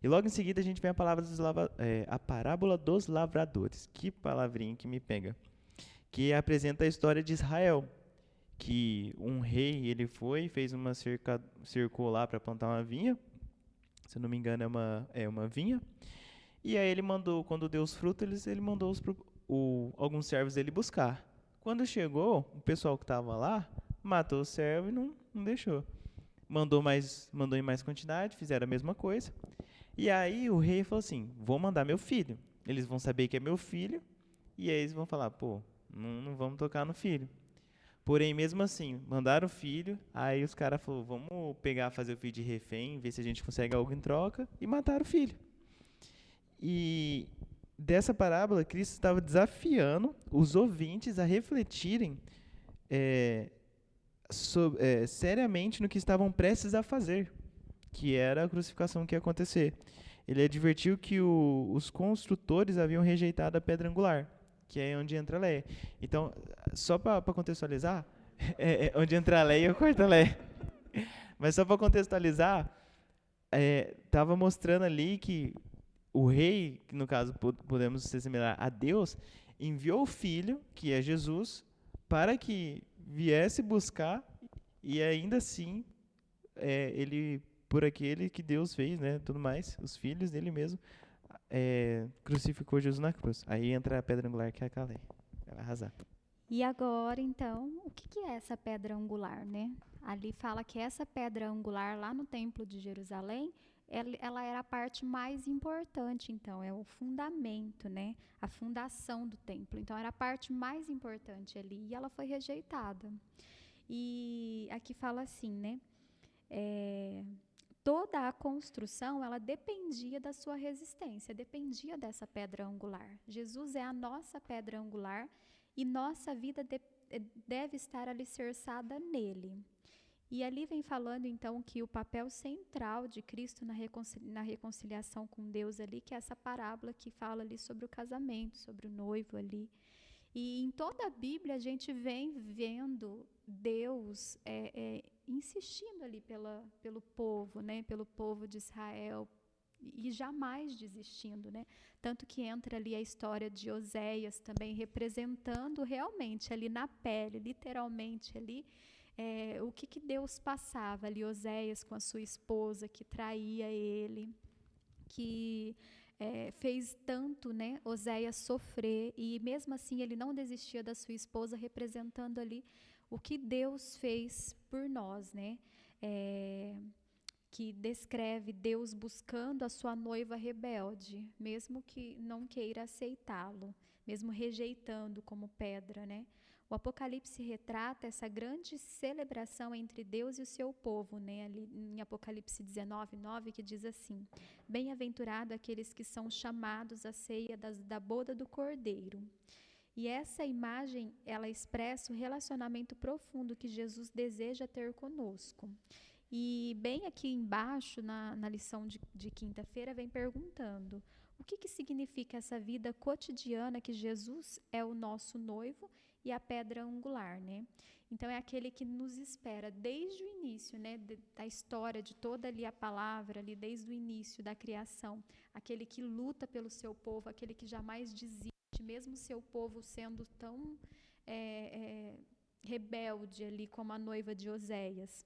[SPEAKER 4] E logo em seguida a gente vem a parábola dos lavradores. Que palavrinha que me pega. Que apresenta a história de Israel. Que um rei, ele fez cercou lá para plantar uma vinha. Se eu não me engano é uma vinha. E aí ele mandou, quando deu os frutos, ele mandou alguns servos dele buscar. Quando chegou, o pessoal que estava lá matou o servo e não deixou. Mandou em mais quantidade, fizeram a mesma coisa. E aí o rei falou assim, vou mandar meu filho. Eles vão saber que é meu filho, e aí eles vão falar, pô, não vamos tocar no filho. Porém, mesmo assim, mandaram o filho, aí os caras falaram, vamos fazer o filho de refém, ver se a gente consegue algo em troca, e mataram o filho. E dessa parábola, Cristo estava desafiando os ouvintes a refletirem seriamente no que estavam prestes a fazer, que era a crucificação que ia acontecer. Ele advertiu que os construtores haviam rejeitado a pedra angular, que é onde entra a Leia. Então, só para contextualizar, onde entra a Leia, eu corto a Leia. Mas só para contextualizar, estava mostrando ali que o rei, que no caso podemos se assimilar a Deus, enviou o filho, que é Jesus, para que viesse buscar e ainda assim ele, por aquele que Deus fez, né, tudo mais, os filhos dele mesmo, crucificou Jesus na cruz. Aí entra a pedra angular, que é a Calé. Ela vai arrasar.
[SPEAKER 3] E agora, então, o que é essa pedra angular, né? Ali fala que essa pedra angular lá no Templo de Jerusalém, ela era a parte mais importante, então, é o fundamento, né? A fundação do templo. Então, era a parte mais importante ali e ela foi rejeitada. E aqui fala assim, né? Toda a construção, ela dependia da sua resistência, dependia dessa pedra angular. Jesus é a nossa pedra angular e nossa vida deve estar alicerçada nele. E ali vem falando, então, que o papel central de Cristo na reconciliação com Deus ali, que é essa parábola que fala ali sobre o casamento, sobre o noivo ali. E em toda a Bíblia a gente vem vendo Deus insistindo ali pelo povo, né? Pelo povo de Israel, e jamais desistindo, né? Tanto que entra ali a história de Oséias também, representando realmente ali na pele, literalmente ali, o que Deus passava ali, Oséias com a sua esposa que traía ele, que fez tanto, né, Oséias sofrer, e mesmo assim ele não desistia da sua esposa, representando ali o que Deus fez por nós, né? Que descreve Deus buscando a sua noiva rebelde, mesmo que não queira aceitá-lo, mesmo rejeitando como pedra, né? O Apocalipse retrata essa grande celebração entre Deus e o seu povo, né? Ali em Apocalipse 19:9, que diz assim: bem-aventurado aqueles que são chamados à ceia da boda do Cordeiro. E essa imagem, ela expressa o relacionamento profundo que Jesus deseja ter conosco. E bem aqui embaixo, na lição de quinta-feira, vem perguntando: o que significa essa vida cotidiana que Jesus é o nosso noivo e a pedra angular, né? Então é aquele que nos espera desde o início, né, da história, de toda ali a palavra, ali desde o início da criação, aquele que luta pelo seu povo, aquele que jamais desiste, mesmo seu povo sendo tão rebelde ali como a noiva de Oséias.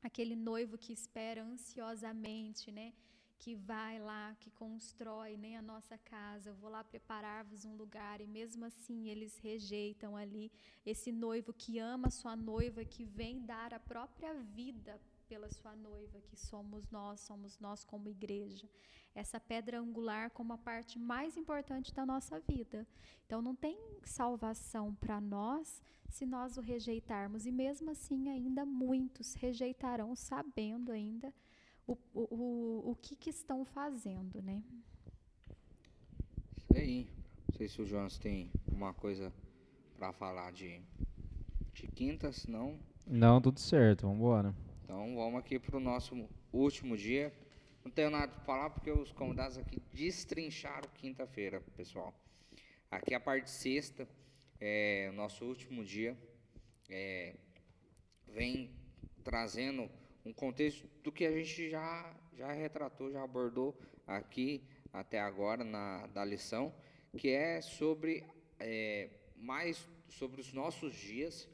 [SPEAKER 3] Aquele noivo que espera ansiosamente, né? Que vai lá, que constrói, né, a nossa casa, eu vou lá preparar-vos um lugar, e mesmo assim eles rejeitam ali esse noivo que ama a sua noiva, que vem dar a própria vida pela sua noiva, que somos nós como igreja. Essa pedra angular como a parte mais importante da nossa vida. Então não tem salvação para nós se nós o rejeitarmos, e mesmo assim ainda muitos rejeitarão sabendo ainda o que estão fazendo, né?
[SPEAKER 1] Isso aí. Não sei se o Jonas tem alguma coisa para falar de quinta, senão...
[SPEAKER 2] Não, tudo certo, vamos embora.
[SPEAKER 1] Então vamos aqui para o nosso último dia. Não tenho nada para falar porque os convidados aqui destrincharam quinta-feira, pessoal. Aqui a parte de sexta, o nosso último dia, vem trazendo um contexto do que a gente já retratou, já abordou aqui até agora da lição, que é sobre mais sobre os nossos dias,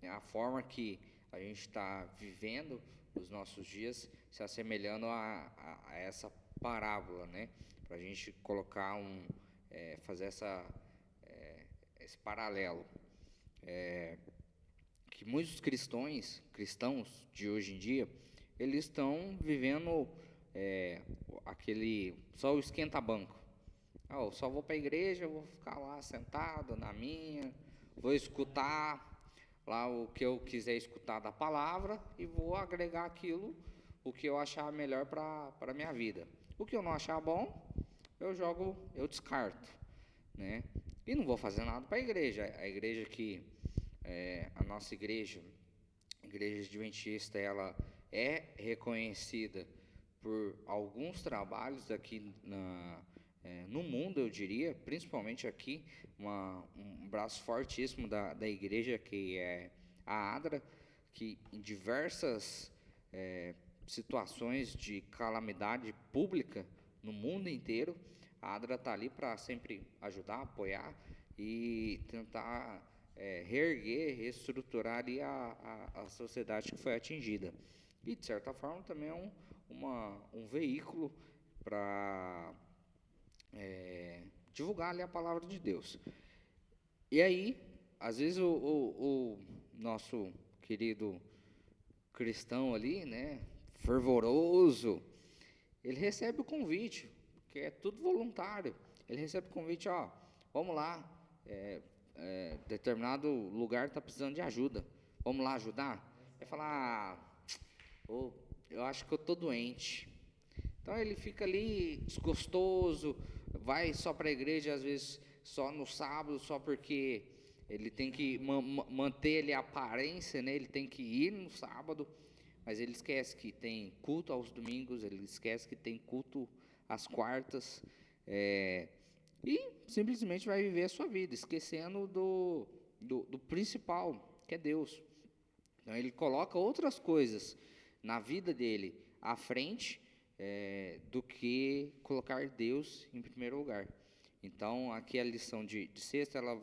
[SPEAKER 1] né, a forma que a gente está vivendo os nossos dias, se assemelhando a essa parábola, né, para a gente colocar fazer esse paralelo. Que muitos cristãos de hoje em dia, eles estão vivendo só o esquenta-banco. Eu só vou para a igreja, vou ficar lá sentado na minha, vou escutar lá o que eu quiser escutar da palavra e vou agregar aquilo, o que eu achar melhor para a minha vida. O que eu não achar bom, eu descarto, né? E não vou fazer nada para a igreja. A igreja a nossa igreja, a igreja adventista, ela é reconhecida por alguns trabalhos aqui no mundo, eu diria, principalmente aqui, um braço fortíssimo da igreja, que é a ADRA, que em diversas situações de calamidade pública no mundo inteiro, a ADRA está ali para sempre ajudar, apoiar e tentar reerguer, reestruturar ali a sociedade que foi atingida. E, de certa forma, também é um veículo para divulgar ali a palavra de Deus. E aí, às vezes, o nosso querido cristão ali, né, fervoroso, ele recebe o convite, que é tudo voluntário. Ele recebe o convite, vamos lá, determinado lugar está precisando de ajuda, vamos lá ajudar? Ele fala, eu acho que eu estou doente. Então ele fica ali desgostoso, vai só para a igreja, às vezes só no sábado, só porque ele tem que manter ali a aparência, né? Ele tem que ir no sábado, mas ele esquece que tem culto aos domingos, ele esquece que tem culto às quartas, e simplesmente vai viver a sua vida, esquecendo do principal, que é Deus. Então ele coloca outras coisas na vida dele à frente do que colocar Deus em primeiro lugar. Então aqui a lição de sexta, ela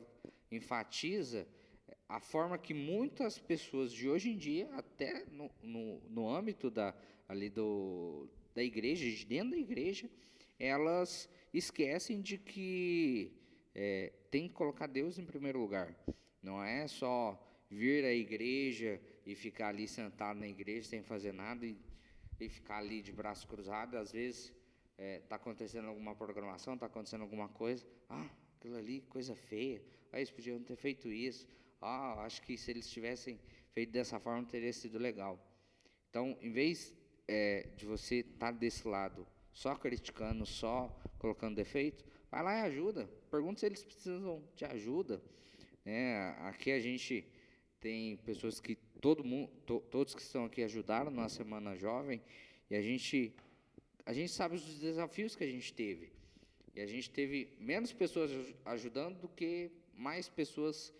[SPEAKER 1] enfatiza a forma que muitas pessoas de hoje em dia, até no âmbito da igreja, de dentro da igreja, elas esquecem de que tem que colocar Deus em primeiro lugar. Não é só vir à igreja e ficar ali sentado na igreja sem fazer nada e ficar ali de braço cruzado. Às vezes está acontecendo alguma programação, está acontecendo alguma coisa, aquilo ali, coisa feia, eles podiam ter feito isso, acho que se eles tivessem feito dessa forma teria sido legal. Então, em vez de você estar desse lado só criticando, só colocando defeito, vai lá e ajuda, pergunta se eles precisam de ajuda, né? Aqui a gente tem pessoas que todos que estão aqui ajudaram na Semana Jovem, e a gente sabe os desafios que a gente teve, e a gente teve menos pessoas ajudando do que mais pessoas,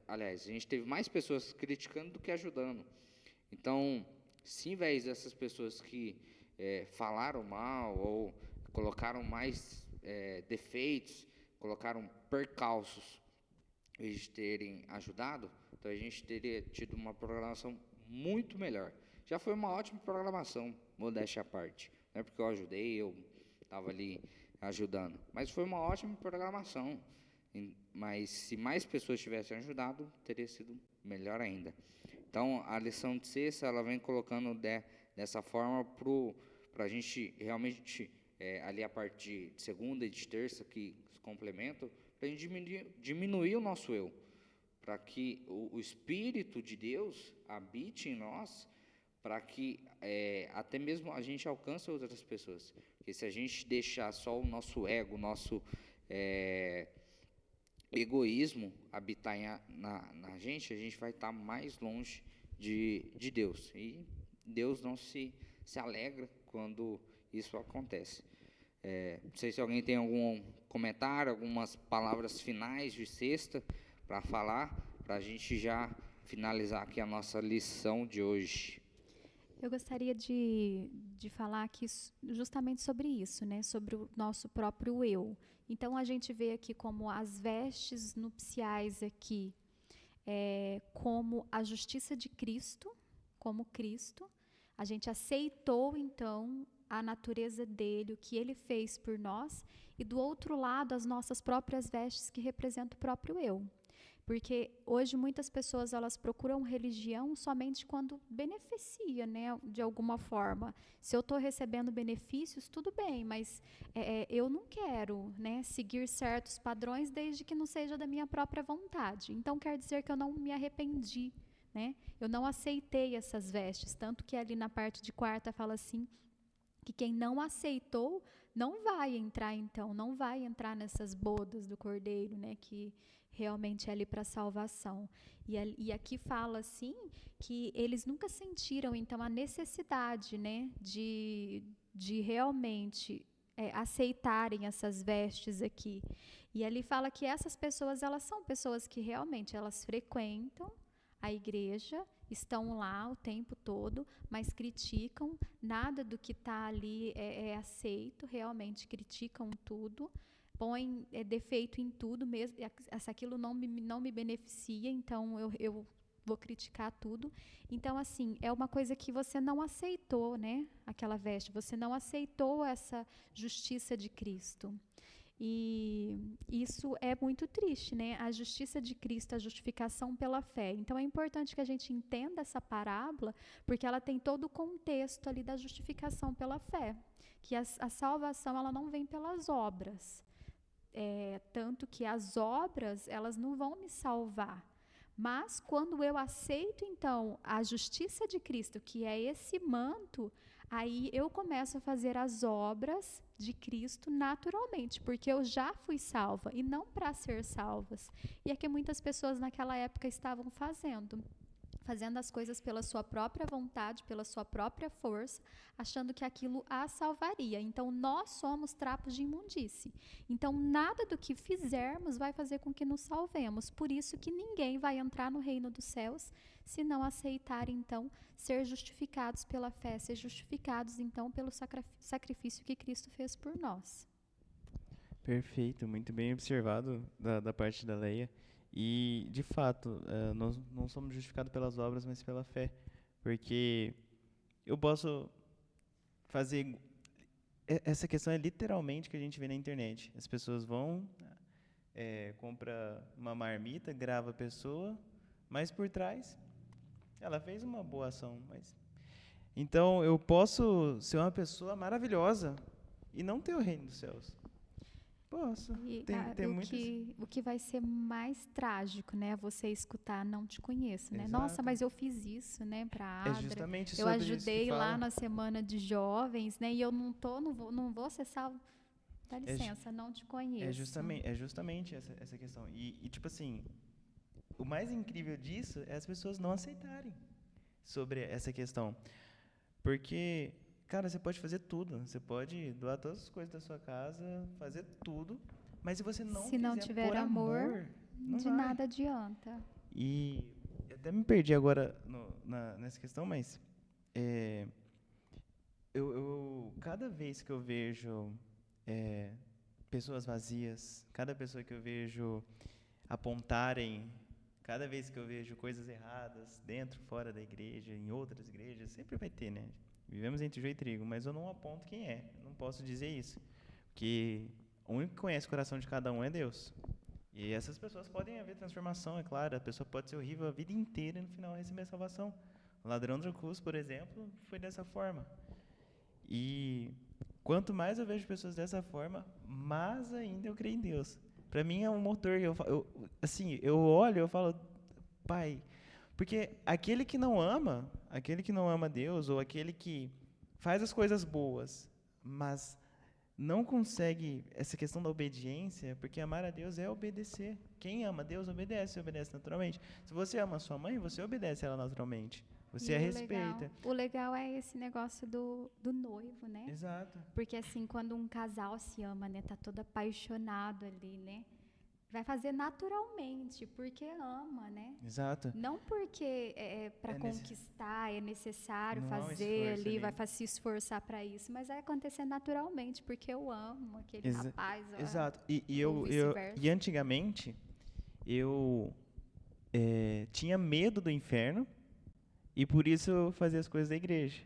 [SPEAKER 1] aliás, a gente teve mais pessoas criticando do que ajudando. Então, se em vez dessas pessoas que falaram mal ou colocaram mais defeitos, colocaram percalços, em vez de terem ajudado, então a gente teria tido uma programação muito melhor. Já foi uma ótima programação, modéstia à parte. Não é porque eu ajudei, eu estava ali ajudando, mas foi uma ótima programação. Mas se mais pessoas tivessem ajudado, teria sido melhor ainda. Então, a lição de sexta, ela vem colocando dessa forma para a gente realmente, ali a partir de segunda e de terça, que se complementam, para a gente diminuir o nosso eu, para que o Espírito de Deus habite em nós, para que até mesmo a gente alcance outras pessoas. Porque se a gente deixar só o nosso ego, o nosso egoísmo habitar na gente, a gente vai estar mais longe de Deus. E Deus não se alegra quando isso acontece. Não sei se alguém tem algum comentário, algumas palavras finais de sexta para falar, para a gente já finalizar aqui a nossa lição de hoje.
[SPEAKER 3] Eu gostaria de falar aqui justamente sobre isso, né? Sobre o nosso próprio eu. Então, a gente vê aqui como as vestes nupciais aqui, como a justiça de Cristo, como Cristo. A gente aceitou, então, a natureza dele, o que ele fez por nós, e do outro lado, as nossas próprias vestes que representam o próprio eu. Porque hoje muitas pessoas elas procuram religião somente quando beneficia, né, de alguma forma. Se eu estou recebendo benefícios, tudo bem, mas eu não quero, né, seguir certos padrões desde que não seja da minha própria vontade. Então quer dizer que eu não me arrependi, né? Eu não aceitei essas vestes, tanto que ali na parte de quarta fala assim, que quem não aceitou não vai entrar, então, não vai entrar nessas bodas do Cordeiro, né, que realmente é ali para salvação. E aqui fala assim que eles nunca sentiram, então, a necessidade, né, de realmente aceitarem essas vestes aqui. E ali fala que essas pessoas, elas são pessoas que realmente elas frequentam a igreja, estão lá o tempo todo, mas criticam, nada do que está ali é aceito, realmente criticam tudo, põem defeito em tudo, mesmo se aquilo não me beneficia, então eu vou criticar tudo. Então, assim, é uma coisa que você não aceitou, né? Aquela veste, você não aceitou essa justiça de Cristo. E isso é muito triste, né? A justiça de Cristo, a justificação pela fé. Então é importante que a gente entenda essa parábola, porque ela tem todo o contexto ali da justificação pela fé, que a salvação ela não vem pelas obras, tanto que as obras elas não vão me salvar. Mas quando eu aceito então a justiça de Cristo, que é esse manto, aí eu começo a fazer as obras de Cristo naturalmente, porque eu já fui salva e não para ser salvas. E é que muitas pessoas naquela época estavam fazendo as coisas pela sua própria vontade, pela sua própria força, achando que aquilo a salvaria. Então, nós somos trapos de imundície. Então, nada do que fizermos vai fazer com que nos salvemos. Por isso que ninguém vai entrar no reino dos céus se não aceitar, então, ser justificados pela fé, ser justificados, então, pelo sacrifício que Cristo fez por nós.
[SPEAKER 4] Perfeito, muito bem observado da parte da Leia. E, de fato, nós não somos justificados pelas obras, mas pela fé. Porque eu posso fazer... Essa questão é literalmente o que a gente vê na internet. As pessoas vão, compra uma marmita, grava a pessoa, mas por trás ela fez uma boa ação. Então, eu posso ser uma pessoa maravilhosa e não ter o reino dos céus. Posso.
[SPEAKER 3] O que vai ser mais trágico, né? Você escutar, não te conheço, né?
[SPEAKER 4] Exato.
[SPEAKER 3] Nossa, mas eu fiz isso, né? Para Adra.
[SPEAKER 4] Justamente
[SPEAKER 3] eu ajudei lá na semana de jovens, né? E eu não vou ser salvo. Dá licença, não te conheço.
[SPEAKER 4] É justamente essa questão. E tipo assim, o mais incrível disso é as pessoas não aceitarem sobre essa questão. Porque, cara, você pode fazer tudo. Você pode doar todas as coisas da sua casa, fazer tudo. Mas se você não
[SPEAKER 3] tiver amor, de nada adianta.
[SPEAKER 4] E eu até me perdi agora nessa questão, mas cada vez que eu vejo pessoas vazias, cada pessoa que eu vejo apontarem, cada vez que eu vejo coisas erradas dentro, fora da igreja, em outras igrejas, sempre vai ter, né? Vivemos entre joio e trigo, mas eu não aponto quem é. Eu não posso dizer isso. Porque o único que conhece o coração de cada um é Deus. E essas pessoas podem haver transformação, é claro. A pessoa pode ser horrível a vida inteira e no final receber a salvação. O ladrão da cruz, por exemplo, foi dessa forma. E quanto mais eu vejo pessoas dessa forma, mais ainda eu creio em Deus. Para mim é um motor. Eu olho e eu falo, Pai, porque aquele que não ama Deus, ou aquele que faz as coisas boas, mas não consegue essa questão da obediência, porque amar a Deus é obedecer. Quem ama Deus obedece naturalmente. Se você ama sua mãe, você obedece ela naturalmente. Você a respeita.
[SPEAKER 3] O legal é esse negócio do noivo, né?
[SPEAKER 4] Exato.
[SPEAKER 3] Porque assim, quando um casal se ama, né, tá todo apaixonado ali, né? Vai fazer naturalmente, porque ama, né?
[SPEAKER 4] Exato.
[SPEAKER 3] Não porque para conquistar é necessário
[SPEAKER 4] Não
[SPEAKER 3] fazer ali,
[SPEAKER 4] ali.
[SPEAKER 3] vai se esforçar para isso, mas vai acontecer naturalmente, porque eu amo aquele rapaz.
[SPEAKER 4] Exato. E antigamente, eu tinha medo do inferno e por isso eu fazia as coisas da igreja.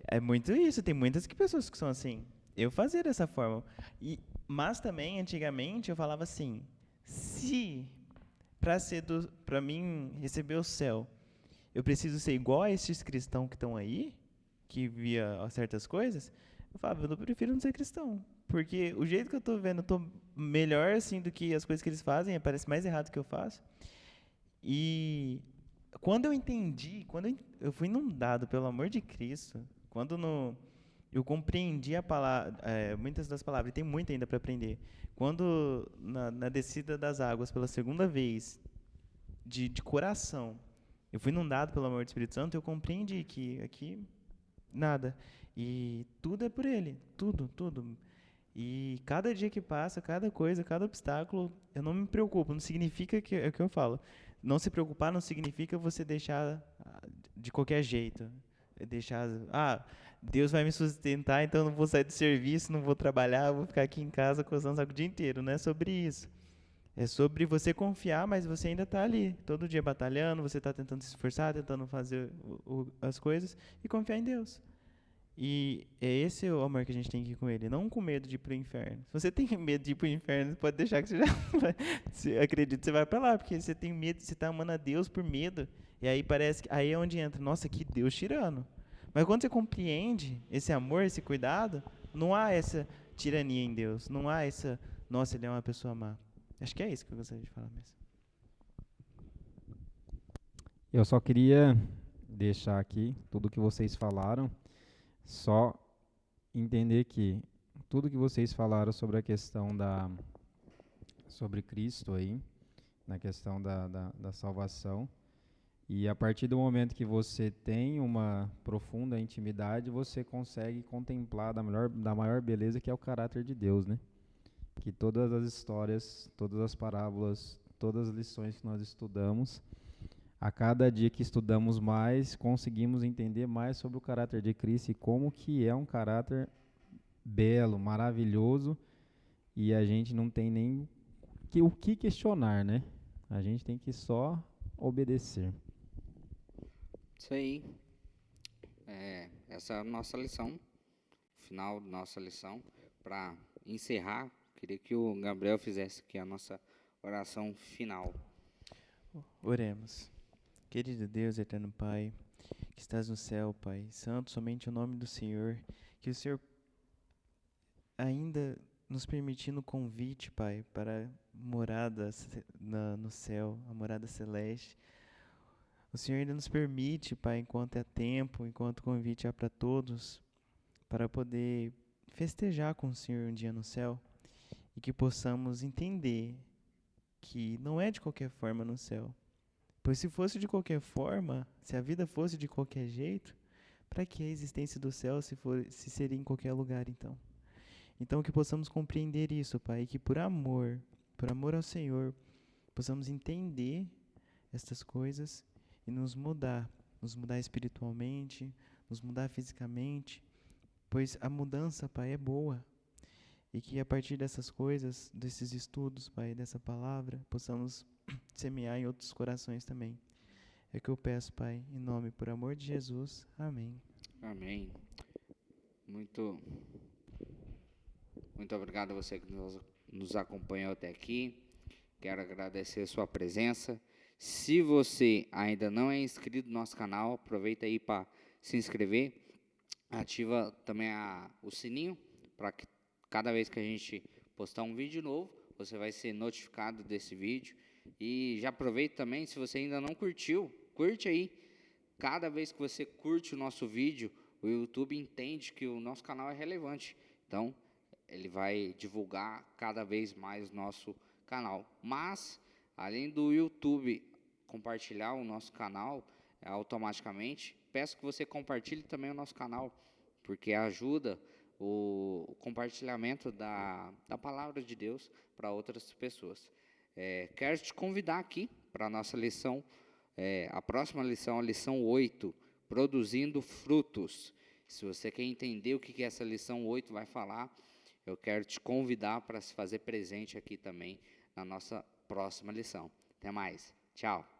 [SPEAKER 4] É muito isso, tem muitas pessoas que são assim. Eu fazia dessa forma. Mas também, antigamente, eu falava assim, se para mim receber o céu, eu preciso ser igual a esses cristãos que estão aí, que via certas coisas, eu falava, eu prefiro não ser cristão. Porque o jeito que eu estou vendo, eu estou melhor assim do que as coisas que eles fazem, parece mais errado que eu faço. E quando eu entendi, quando eu fui inundado pelo amor de Cristo, eu compreendi a palavra, muitas das palavras, e tem muito ainda para aprender. Quando, na descida das águas, pela segunda vez, de coração, eu fui inundado pelo amor do Espírito Santo, eu compreendi que aqui, nada. E tudo é por Ele, tudo, tudo. E cada dia que passa, cada coisa, cada obstáculo, eu não me preocupo, não significa que, é o que eu falo, não se preocupar não significa você deixar de qualquer jeito. Deixar, Deus vai me sustentar, então eu não vou sair do serviço, não vou trabalhar, vou ficar aqui em casa coçando o saco o dia inteiro. Não é sobre isso. É sobre você confiar, mas você ainda está ali, todo dia batalhando, você está tentando se esforçar, tentando fazer as coisas e confiar em Deus. E é esse o amor que a gente tem que ir com Ele, não com medo de ir para o inferno. Se você tem medo de ir para o inferno, pode deixar que você já vai, acredito que você vai para lá, porque você tem medo, você está amando a Deus por medo. E aí parece que aí é onde entra, nossa, que Deus tirano. Mas quando você compreende esse amor, esse cuidado, não há essa tirania em Deus, não há essa, nossa, Ele é uma pessoa má. Acho que é isso que eu gostaria de falar mesmo.
[SPEAKER 2] Eu só queria deixar aqui tudo que vocês falaram, só entender que tudo que vocês falaram sobre a questão sobre Cristo aí, na questão da salvação, e a partir do momento que você tem uma profunda intimidade, você consegue contemplar da maior beleza que é o caráter de Deus, né? Que todas as histórias, todas as parábolas, todas as lições que nós estudamos, a cada dia que estudamos mais, conseguimos entender mais sobre o caráter de Cristo e como que é um caráter belo, maravilhoso, e a gente não tem nem o que questionar, né? A gente tem que só obedecer.
[SPEAKER 1] Isso aí. Essa é a nossa lição, final da nossa lição. Para encerrar, queria que o Gabriel fizesse aqui a nossa oração final.
[SPEAKER 4] Oremos. Querido Deus, eterno Pai, que estás no céu, Pai, santo somente o nome do Senhor, que o Senhor ainda nos permitindo o convite, Pai, para morada no céu, a morada celeste. O Senhor ainda nos permite, Pai, enquanto é tempo, enquanto o convite é para todos, para poder festejar com o Senhor um dia no céu e que possamos entender que não é de qualquer forma no céu. Pois se fosse de qualquer forma, se a vida fosse de qualquer jeito, para que a existência do céu se seria em qualquer lugar, então? Então que possamos compreender isso, Pai, e que por amor ao Senhor, possamos entender estas coisas e nos mudar espiritualmente, nos mudar fisicamente, pois a mudança, Pai, é boa. E que a partir dessas coisas, desses estudos, Pai, dessa palavra, possamos semear em outros corações também. É o que eu peço, Pai, em nome, por amor de Jesus. Amém.
[SPEAKER 1] Amém. Muito obrigado a você que nos acompanhou até aqui. Quero agradecer a sua presença. Se você ainda não é inscrito no nosso canal, aproveita aí para se inscrever. Ativa também o sininho para que cada vez que a gente postar um vídeo novo, você vai ser notificado desse vídeo. E já aproveita também, se você ainda não curtiu, curte aí. Cada vez que você curte o nosso vídeo, o YouTube entende que o nosso canal é relevante. Então, ele vai divulgar cada vez mais o nosso canal. Mas, além do YouTube compartilhar o nosso canal automaticamente, peço que você compartilhe também o nosso canal, porque ajuda o compartilhamento da palavra de Deus para outras pessoas. Quero te convidar aqui para a nossa lição, a próxima lição, a lição 8, produzindo frutos. Se você quer entender o que essa lição 8 vai falar, eu quero te convidar para se fazer presente aqui também na nossa próxima lição. Até mais. Tchau.